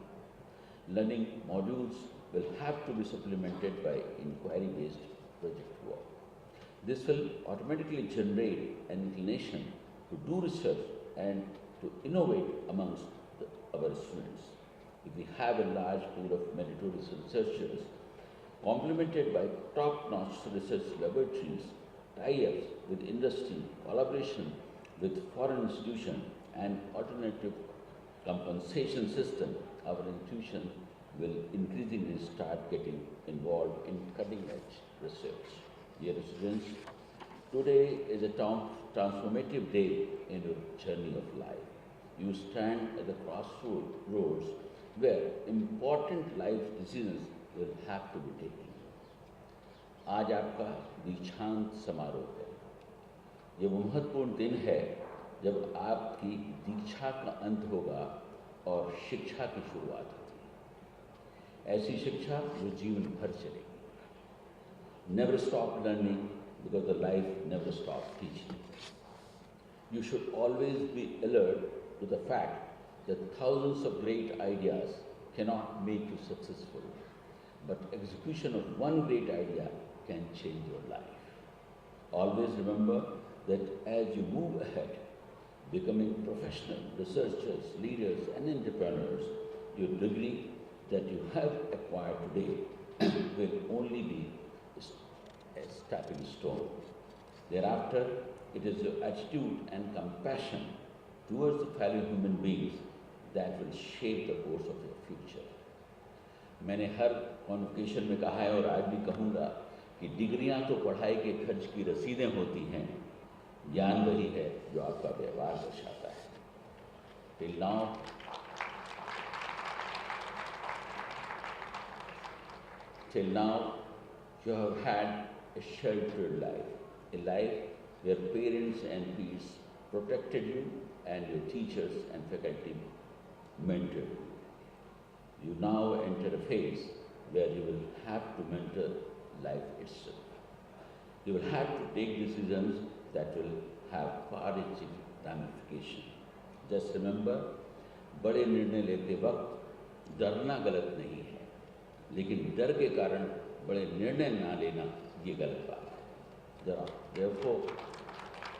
Learning modules will have to be supplemented by inquiry-based project work. This will automatically generate an inclination to do research and to innovate amongst our students. If we have a large pool of meritorious researchers, complemented by top-notch research laboratories, tie-ups with industry, collaboration with foreign institutions, and alternative compensation system, our institution will increasingly start getting involved in cutting-edge research. Dear students, today is a transformative day in your journey of life. You stand at the crossroads where important life decisions will have to be taken. आज आपका दीक्षांत समारोह है. ये वो महत्वपूर्ण दिन है जब आपकी दीक्षा का अंत होगा और शिक्षा की शुरुआत होगी. ऐसी शिक्षा जो जीवन भर चलेगी. Never stop learning because the life never stops teaching. You should always be alert to the fact that thousands of great ideas cannot make you successful, but execution of one great idea can change your life. Always remember that as you move ahead, becoming professional researchers, leaders, and entrepreneurs, your degree that you have acquired today will only be a stepping stone. Thereafter, it is your attitude and compassion towards the fellow human beings that will shape the course of your future. मैंने हर convocation में कहा है और आज भी कहूँगा कि डिग्रियाँ तो पढ़ाई के खर्च की रसीदें होती हैं, ज्ञान वही है जो आपका व्यवहार दर्शाता है. Till now, you have had a sheltered life, a life where parents and peers protected you and your teachers and faculty mentored you. You now enter a phase where you will have to mentor life itself. You will have to take decisions that will have far-reaching ramification. Just remember, बड़े निर्णय लेते वक्त डरना गलत नहीं है, लेकिन डर के कारण बड़े निर्णय ना लेना ये गलत बात है. Therefore,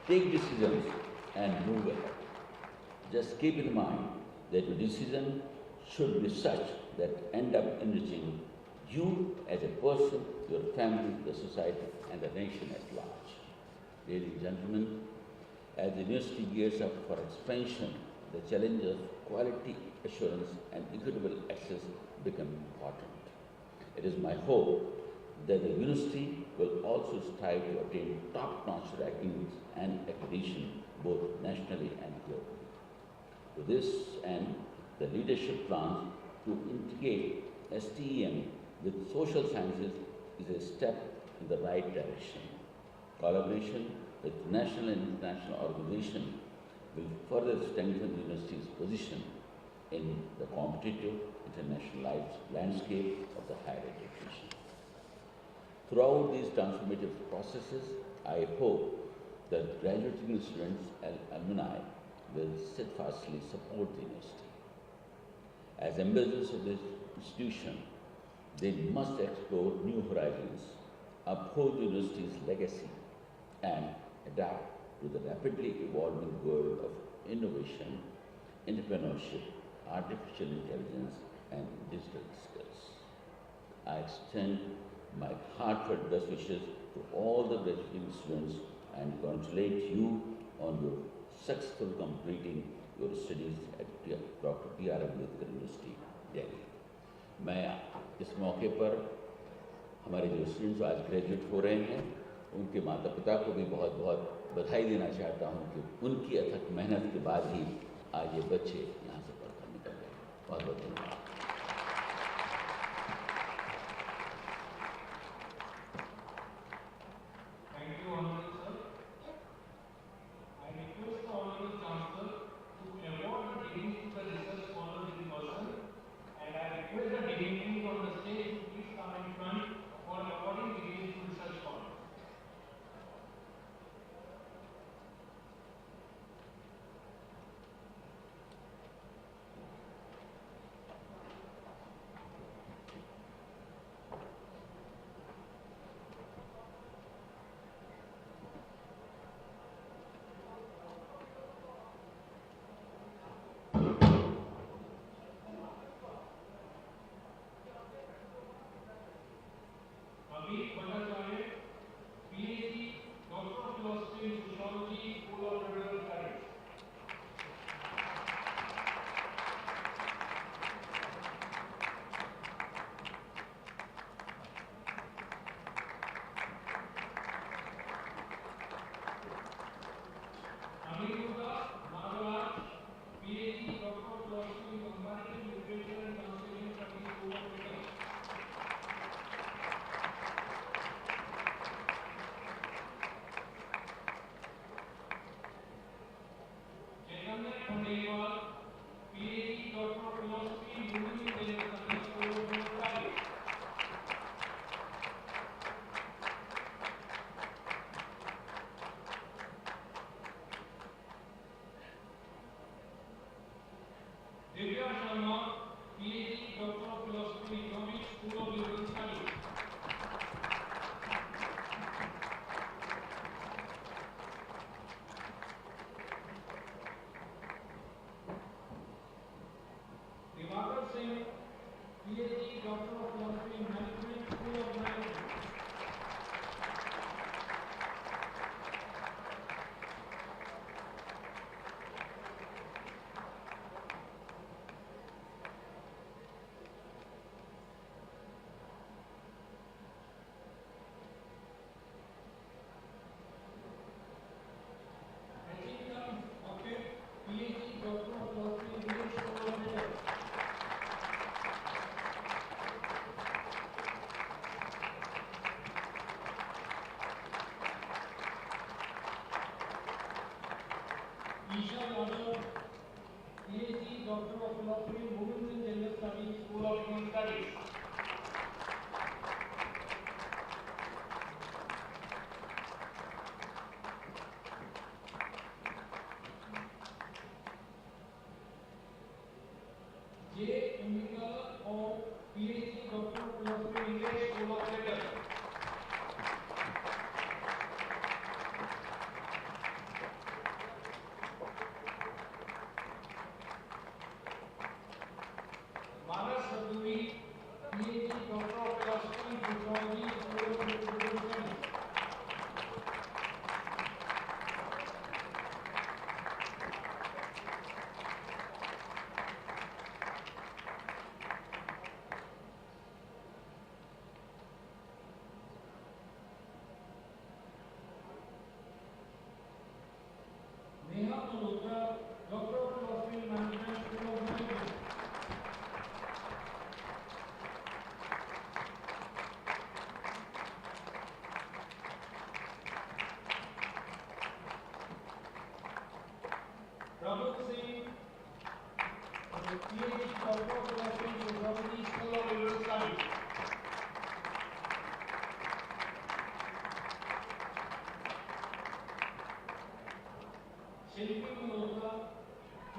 take decisions and move ahead. Just keep in mind that your decision should be such that end up enriching you as a person, your family, the society, and the nation at large. Ladies and gentlemen, as the university gears up for expansion, the challenge of quality assurance and equitable access become important. It is my hope that the university will also strive to attain top-notch rankings and accreditation both nationally and globally. To this end, the leadership plans to integrate STEM with social sciences is a step in the right direction. Collaboration with national and international organizations will further strengthen the university's position in the competitive international landscape of the higher education. Throughout these transformative processes, I hope that graduating students and alumni will steadfastly support the university. As ambassadors of this institution, they must explore new horizons, uphold the university's legacy, and adapt to the rapidly evolving world of innovation, entrepreneurship, artificial intelligence, and digital skills. I extend my heartfelt best wishes to all the graduating students and congratulate you on your successful completing your studies at Dr. B.R. Ambedkar University, Delhi. मैं इस मौके पर हमारे जो students आज graduate हो रहे हैं उनके माता पिता को भी बहुत बहुत बधाई देना चाहता हूं कि उनकी अथक मेहनत के बाद ही आज ये बच्चे यहाँ से पढ़कर निकल गए. बहुत बहुत धन्यवाद. Thank you, Honorable Sir. I request the Honorable Chancellor to award the degree to the research scholar in person, and I request the dignitaries on the stage to please come in front for awarding degrees to research scholars. PhD, Doctor of Philosophy in Sociology, School of Federal Studies. PhD, Doctor of Philosophy in Comparative Literature and Translation from the School of Federal. Hon'ble, PhD, Doctor of Philosophy in Moving Intelligence from the School of Federal. PhD, Doctor of Philosophy in Economics, School of Liberal Studies. PhD,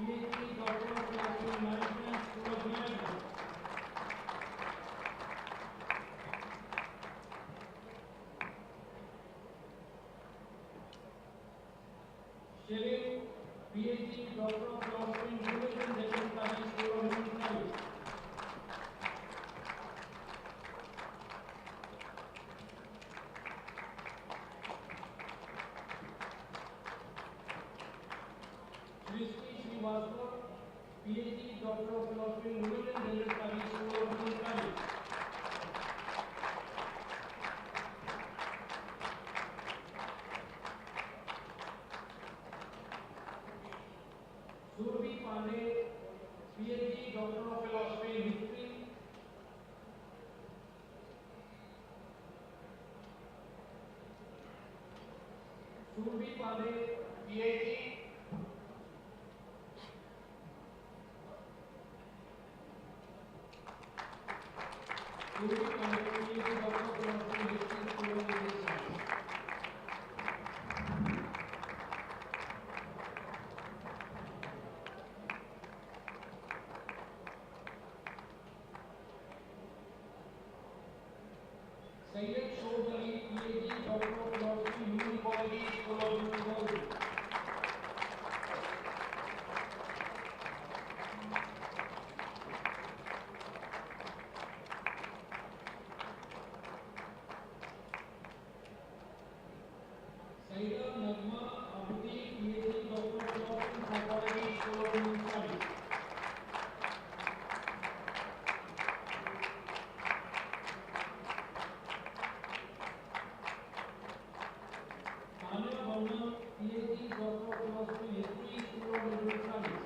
PhD, Doctor of Philosophy in Management, School of Management. Shri, PhD, Doctor of Philosophy in Buddhism and Japan Studies, School of Human Studies. Shri Srivastava, PhD, Doctor of Philosophy in Women and Gender Studies, School of Human Studies. Surbi Pandey, PhD, Doctor of Philosophy in History. Surbi Pandey, PhD. Surbi Pandey, PhD, Doctor of Philosophy in History, School of Indian Studies. Sayyid Chaudhary, PhD, Doctor of Philosophy, Human Ecology, School of Human Ecology. Sayyida Nagma Abdi, PhD, Doctor of Philosophy, Psychology, School of Human Studies. Tanya Bhavan, PhD, Doctor of Philosophy in History, School of Indian Studies.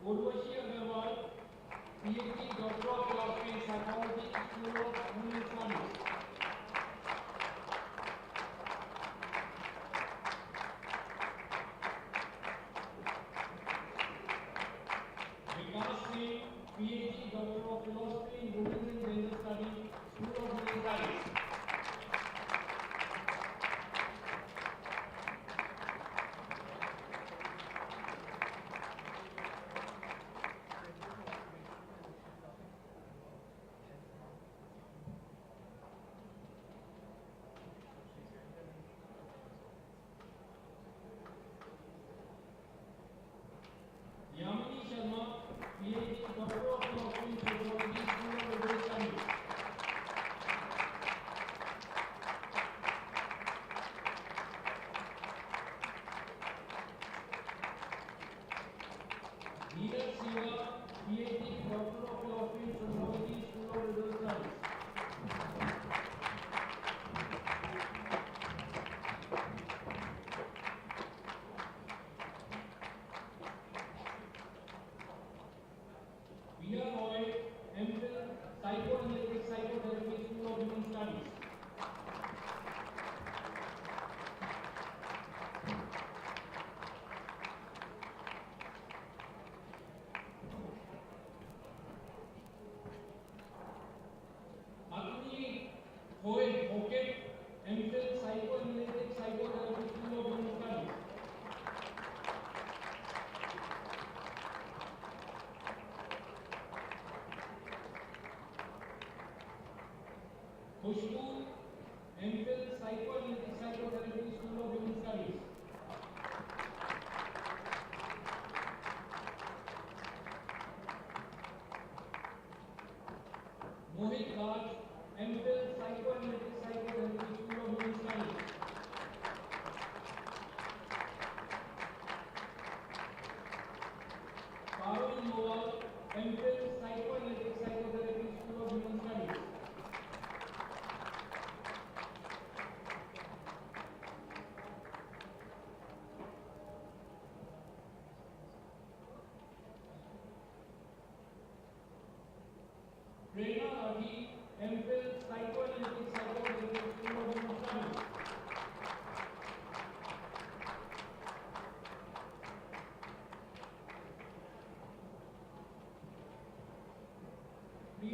Urvashi Agarwal, PhD, Doctor of Philosophy in Psychology, School of Human Studies. Vikas Singh, PhD, Doctor of Philosophy in Women and Gender Studies, School of Human Studies. Yamini Sharma, PhD, Doctor of Philosophy in Sociology, School of Indian Studies. Neeraj Siva, PhD, Doctor of Philosophy in Sociology, School of Indian Studies. Via Roy, MPhil, Psychoanalytic Psychotherapy, School of Human Studies. Agni Hoket, MPhil, Psychoanalytic Psychotherapy, School of Human Studies. Khushbu, MPhil, Psychoanalytic Psychotherapy, School of Human Studies. Mohit Raj, MPhil, Psychoanalytic Psychotherapy, School of Human Studies. Parul Noval, MPhil, Psychoanalytic Psychotherapy, School of Human Studies.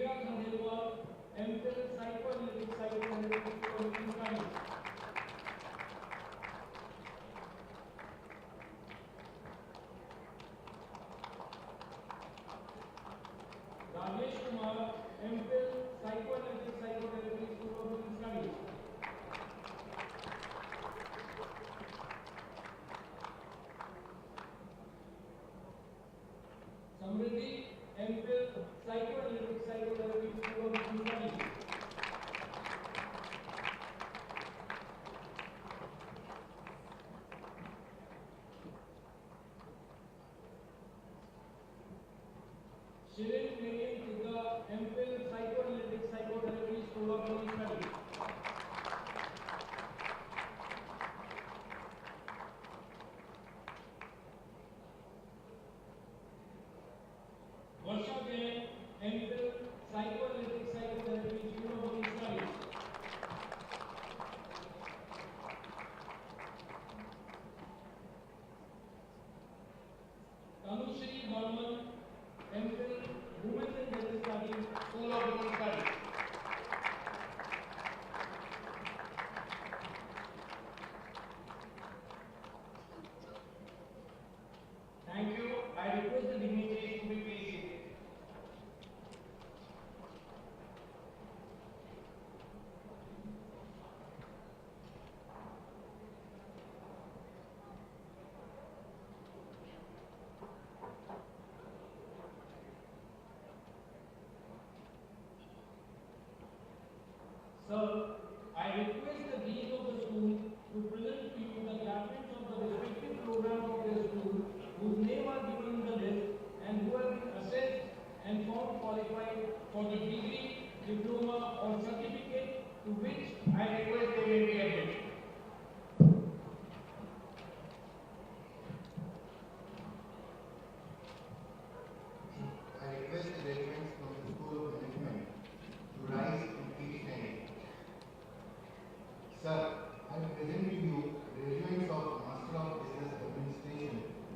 Hon'ble, MPhil Psychoanalytic Psychotherapy Promotion Studies. Kumar, MPhil Psychoanalytic Psychotherapy Promotion Studies. Samriddhi, MPhil Psychoanalytic Psychotherapy Promotion Studies. Shri, MPhil Psychoanalytic Psychotherapy Promotion Studies. MPhil Psychoanalytic Psychotherapy Promotion Studies. Shri, MPhil Women's and Gender Studies, School of Women's Studies. Thank you. I request the dignitaries to be please seated. Sir, I request the dean of the school to present to you the graduates of the respective programs of their school whose name are given in the list and who have been assessed and found qualified for the degree, diploma or certificate to which I request they may be admitted. I request the graduates from the School of Management to rise and please stand. Sir, I present to you graduates of Master of Business Administration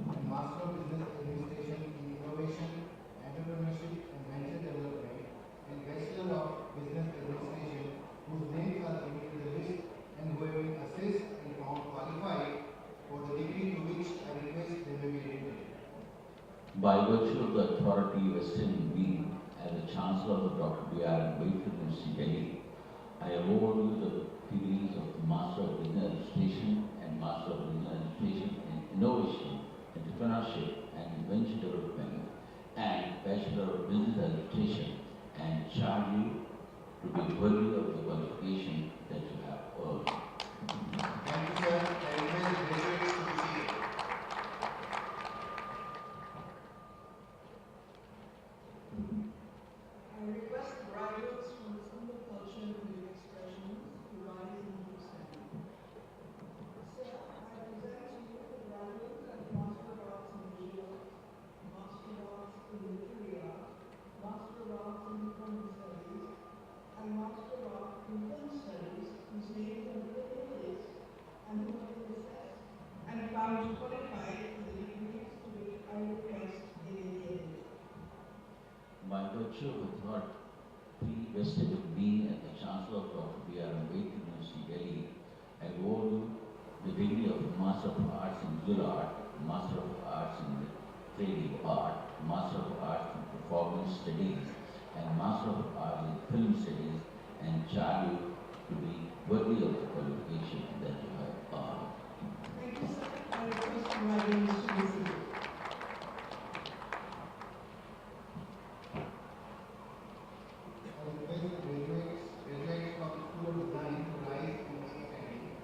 and Master of Business Administration in Innovation, Entrepreneurship and Venture Development and Bachelor of Business Administration whose names are given in the list and who have been assessed and found qualified for the degree to which I request they may be admitted. By virtue of the authority vested in me as the Chancellor of Dr. B.R. Ambedkar University, Delhi, I award you the degrees of Master of Business Administration and Master of Business Administration in Innovation, Entrepreneurship and Venture Development and Bachelor of Business Administration and charge you to be worthy of the qualification that you have earned. Thank you, sir. I request the graduates to be seated. I request the graduates from the School of Culture and Creative Expressions to rise and keep standing. Sir, I present to you the graduates of Master of Arts in Visual, Master of Arts in Literary Art, Master of Arts in Film Studies, and Master of Arts in Film Studies whose names are written in the list and who have been assessed and found qualified for the degrees to which I request they may be admitted. By virtue of authority vested in me as the Chancellor of Dr. B.R. Ambedkar University, Delhi, I award you the degree of Master of Arts in Visual Art, Master of Arts in Literary Art, Master of Arts in Performance Studies, and Master of Arts in Film Studies, and charge you to be worthy of the qualification that you have earned. Thank you, sir. I request the graduates to be seated. I request the graduates from the School of Design to rise and keep standing.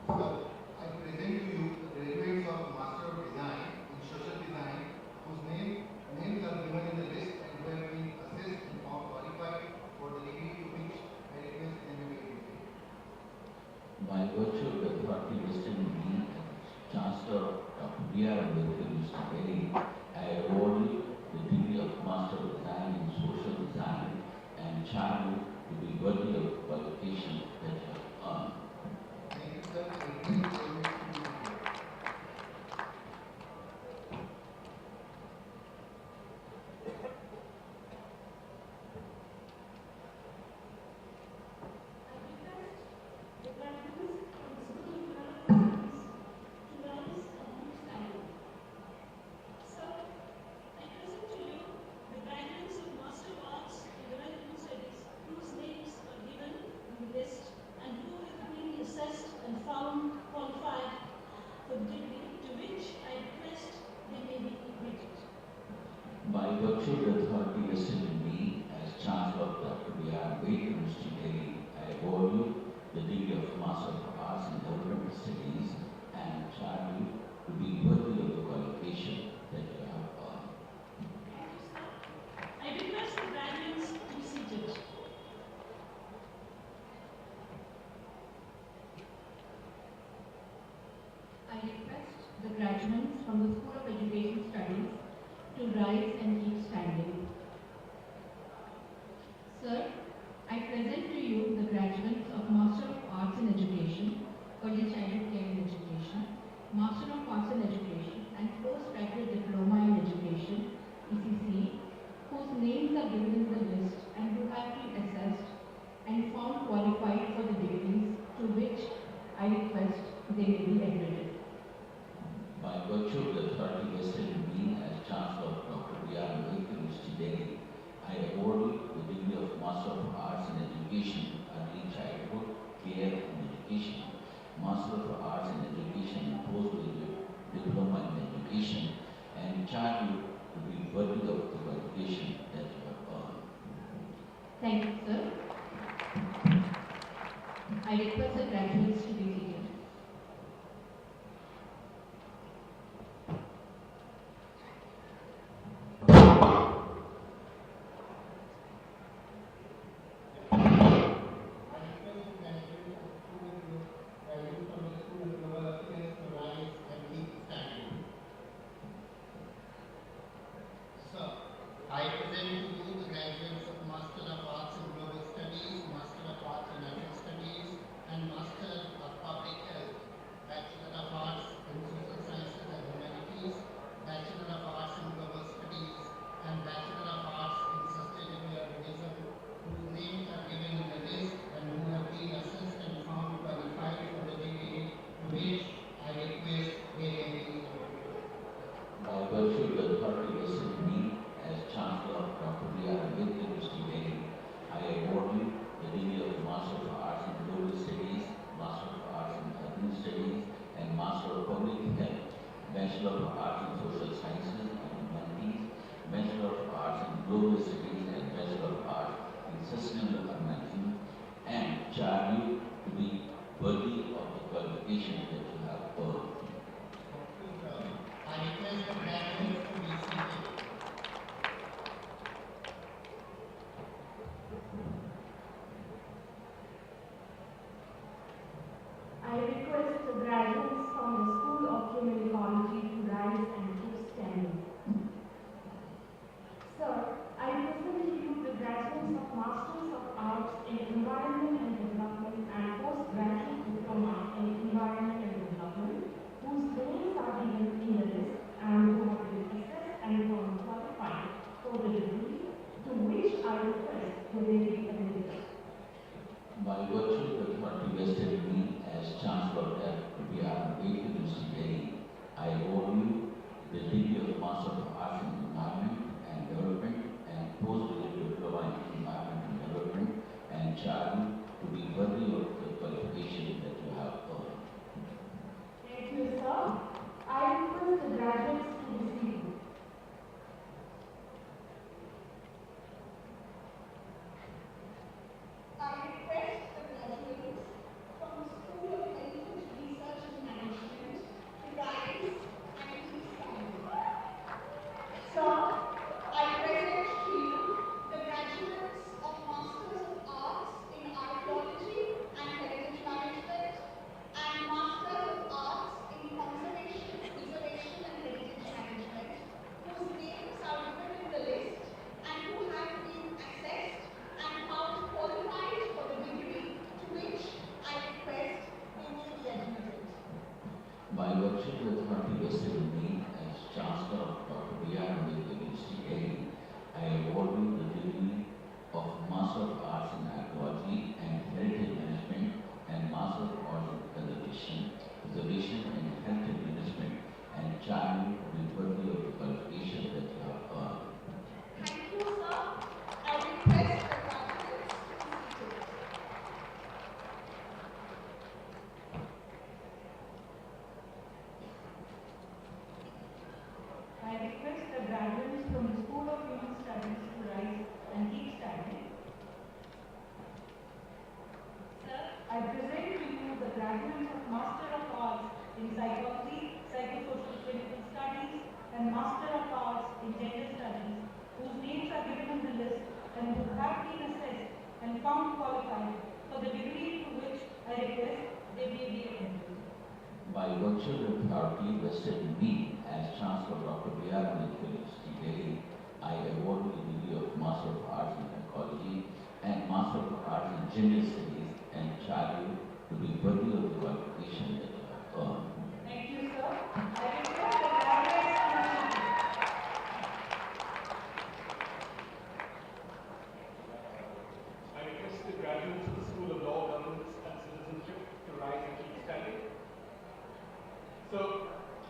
Sir, I present to you the graduates of Master of Design in Social Design whose names are given in the list and who have been assessed and found qualified for the degree to which I request they may be admitted. By virtue of the authority vested in me as the virtue of the authority vested in me as Chancellor of Dr. Ambedkar University, Delhi, I award you the degree of Master of Arts in Development Studies and charge you to be worthy of the qualification that you have earned. I request the graduates to be seated. I request the graduates from the School of Education Studies to rise and keep standing. Sir, I present to you the graduates of Master of Arts in Education, Early Childhood Care in Education, Master of Arts in Education, and Postgraduate Diploma in Education, ECC, whose names are given in the list and who have been assessed and found qualified for the degrees to which I request they may be admitted. By virtue of the authority vested in me as Chancellor of Dr. Ambedkar University, Delhi, I award you the degree of Master of Arts in Education, Early Childhood Care and Education, Master of Arts in Education and Postgraduate Diploma in Education, and charge you to be worthy of the qualification that you have earned. Thank you, sir. I request the graduates to be seated. I present to you the graduates of Master of Arts in Global Studies, Master of Arts in Natural Studies, and Master of Public Health, Bachelor of Arts in Social Sciences and Humanities, Bachelor of Arts in Global Studies, and Bachelor of Arts in Sustainable Urbanism, whose names are given in the list and who have been assessed and found qualified for the degree to which I request they may be awarded. By virtue of the authority vested in me as Chancellor of Dr. Ambedkar University, Delhi, I award you the degree of Master of Arts in Global Studies, Master of Arts in Urban Studies, and Master of Public Health, Bachelor of Arts in Social Sciences and Humanities, Bachelor of Arts in Global Studies, and Bachelor of Arts in Sustainable Urbanism, and charge you to be worthy of the qualification that you have earned. I request the graduates to be seated. I request the graduates from the School of Human Ecology to rise and keep standing. Sir, I present to you the graduates of Masters of Arts in Environment and Development and Postgraduate Diploma in Environment and Development, whose names are given in the list and who have been assessed and found qualified for the degree to which I request they may be admitted. By virtue of the authority vested in me as Chancellor of Dr. Ambedkar University, Delhi, I award you the degree of Master of Arts in Environment and Development and Postgraduate Diploma in Environment and Development, and charge you to be worthy of the qualification that you have earned. Thank you, sir. I request the graduates to be seated. I request the graduates from the School of Heritage Research and Management to rise and keep standing. Sir, I present to you the graduates of Masters of Arts in Archaeology and Heritage Management and Masters of Arts in Conservation, Preservation and Heritage Management, whose names are given in the list and who have been assessed and found qualified for the degree to which I request they may be admitted. By virtue of the authority vested in me as Chancellor of Dr. Ambedkar University, Delhi, I award you the degree of Master of Arts in Archaeology and Heritage Management and Master of Arts in Conservation, Preservation and Heritage Management, and charge you to be worthy of the qualification that you have earned. Thank you, sir. I request the graduates to be seated. I request the graduates from the School of and who have been assessed and found qualified for the degree to which I request they may be admitted. By virtue of authority vested in me as Chancellor Dr. B.R. Ambedkar University, Delhi, I award you the degree of Master of Arts in Psychology and Master of Arts in Gender Studies and charge you to be worthy of the qualification that you have earned. Thank you, sir. I request the graduates I request the graduates of the School of Law, Governance and Citizenship to rise and keep standing. So,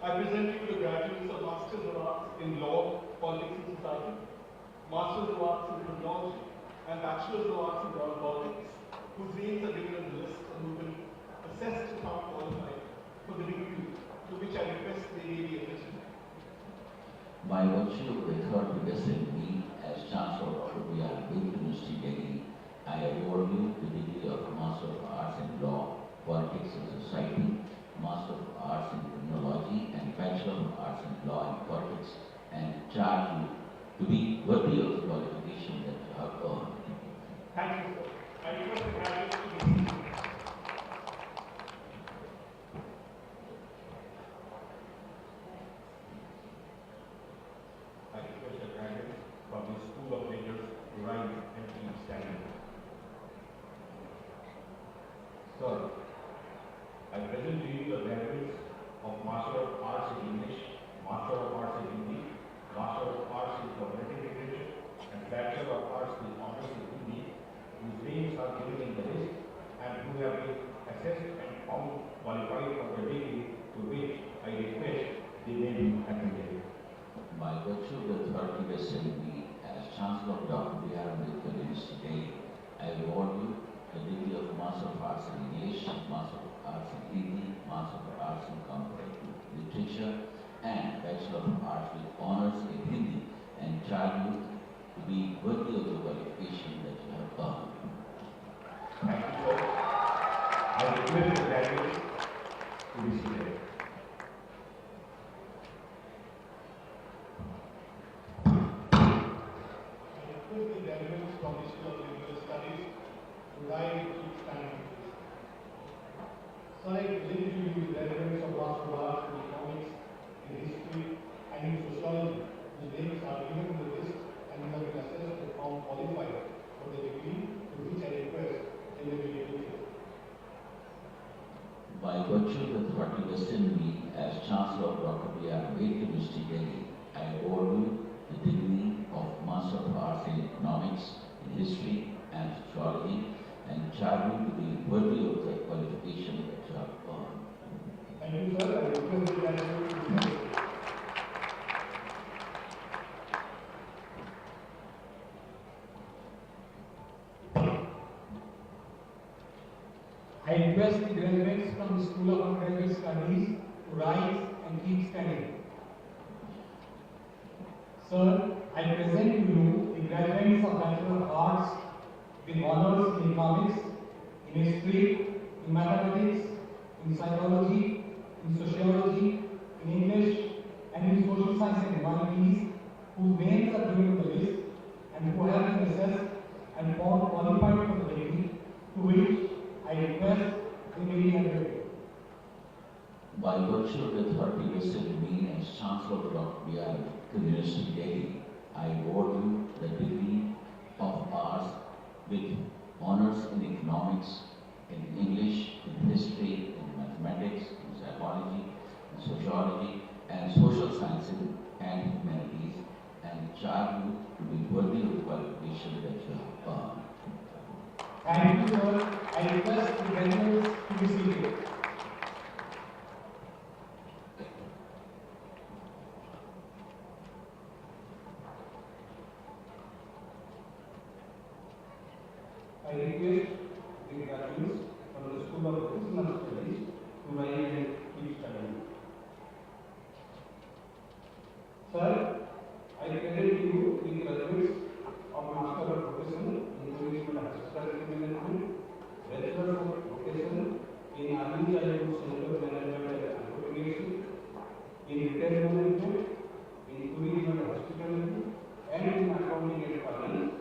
I present you the graduates of Masters of Arts in Law, Politics and Society, Masters of Arts in Criminology, and Bachelors of Arts in World Politics, whose names are given on the list and who will be assessed to found qualified for the degree to which I request they may be admitted. By virtue of the authority vested in me as Chancellor of B.R. Ambedkar University, Delhi, I award you the degree of Master of Arts in Law, Politics and Society, Master of Arts in Criminology, and Bachelor of Arts in Law and Politics, and charge you to be worthy of the qualification that you have earned. Thank you, sir. I request the graduates to be seated. I request the graduates from the School of Leaders to rise and keep standing. Sir, I present to you the graduates of Master of Arts in English, Master of Arts in Hindi, Master of Arts in Comparative Literature, and Bachelor of Arts with Honors in Hindi, whose names are given in the list and who have been assessed and found qualified for the degree to which I request they may be admitted. By virtue of the authority vested in me as Chancellor of Dr. B.R. Ambedkar University, Delhi, I award you the degree of Master of Arts in English, Master of Arts in Hindi, Master of Arts in Comparative Literature, and Bachelor of Arts with Honors in Hindi, and charge you to be worthy of the qualification that you have earned. Thank you, sir. I request the graduates to be seated. I request the graduates from the School of Legal Studies to rise and keep standing. Sir, I present to you the graduates of Master of Arts in Economics, in History, and in Sociology, whose names are given in the list and who have been assessed and found qualified for the degree to which I request they may be admitted. By virtue of the authority vested in me as Chancellor of Dr. B.R. Ambedkar University, Delhi, I award you the degree of Master of Arts in Economics, in History and Sociology, and charge you to be worthy of the qualification that you have earned. Thank you, sir. I request the graduates to be seated. I request the graduates from the School of Undergraduate Studies to rise and keep standing. Sir, I present to you the graduates of Bachelor of Arts with honors in economics, in history, in mathematics, in psychology, in sociology, in English, and in social science and humanities, whose names are given in the list and who have been assessed and found qualified for the degree to which I request they may be admitted. By virtue of the authority vested in me as Chancellor of Dr. B.R. Ambedkar University, Delhi, I award you the degree of Arts with honors in economics, in English, in history, in mathematics, in psychology, in sociology, and social sciences and humanities, and charge you to be worthy of the qualification that you have earned. Thank you, sir. I request the graduates to be seated. I request the graduates from the School of Business Studies to rise and keep standing. Sir, I present to you the graduates of Master of Profession in Tourism and Hospitality Management, Bachelor of Profession in Early Childhood Center Management and Convocation, in Retail Management, in Tourism and Hospitality, and in Accounting and Finance,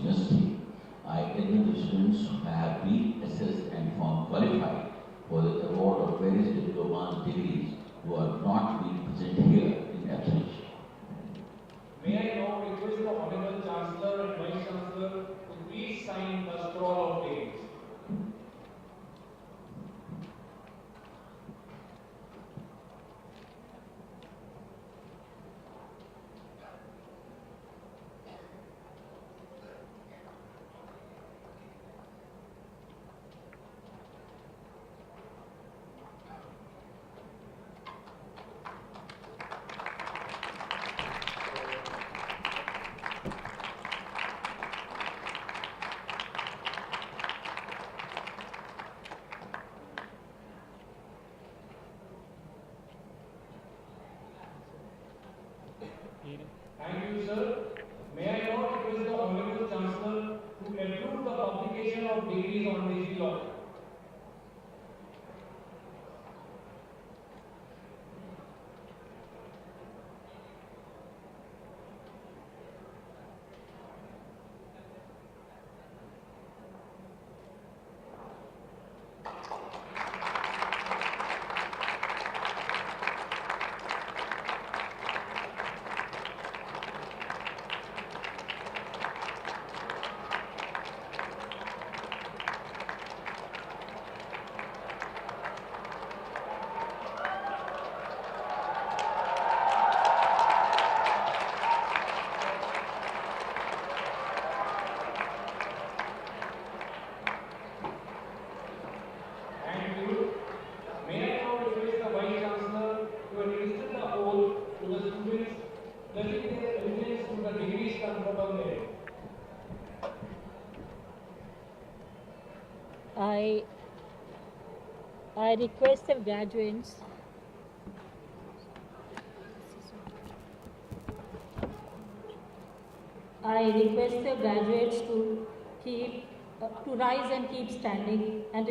University, I admit the students who have been assessed and found qualified for the award of various diplomas degrees who are not being present here in absentia. May I now request the Honorable Chancellor and Vice Chancellor to please sign the scroll of names. Thank you, sir. May I now request the Honorable Chancellor to approve the publication of degrees on Digi law. I request the graduates to rise and keep standing and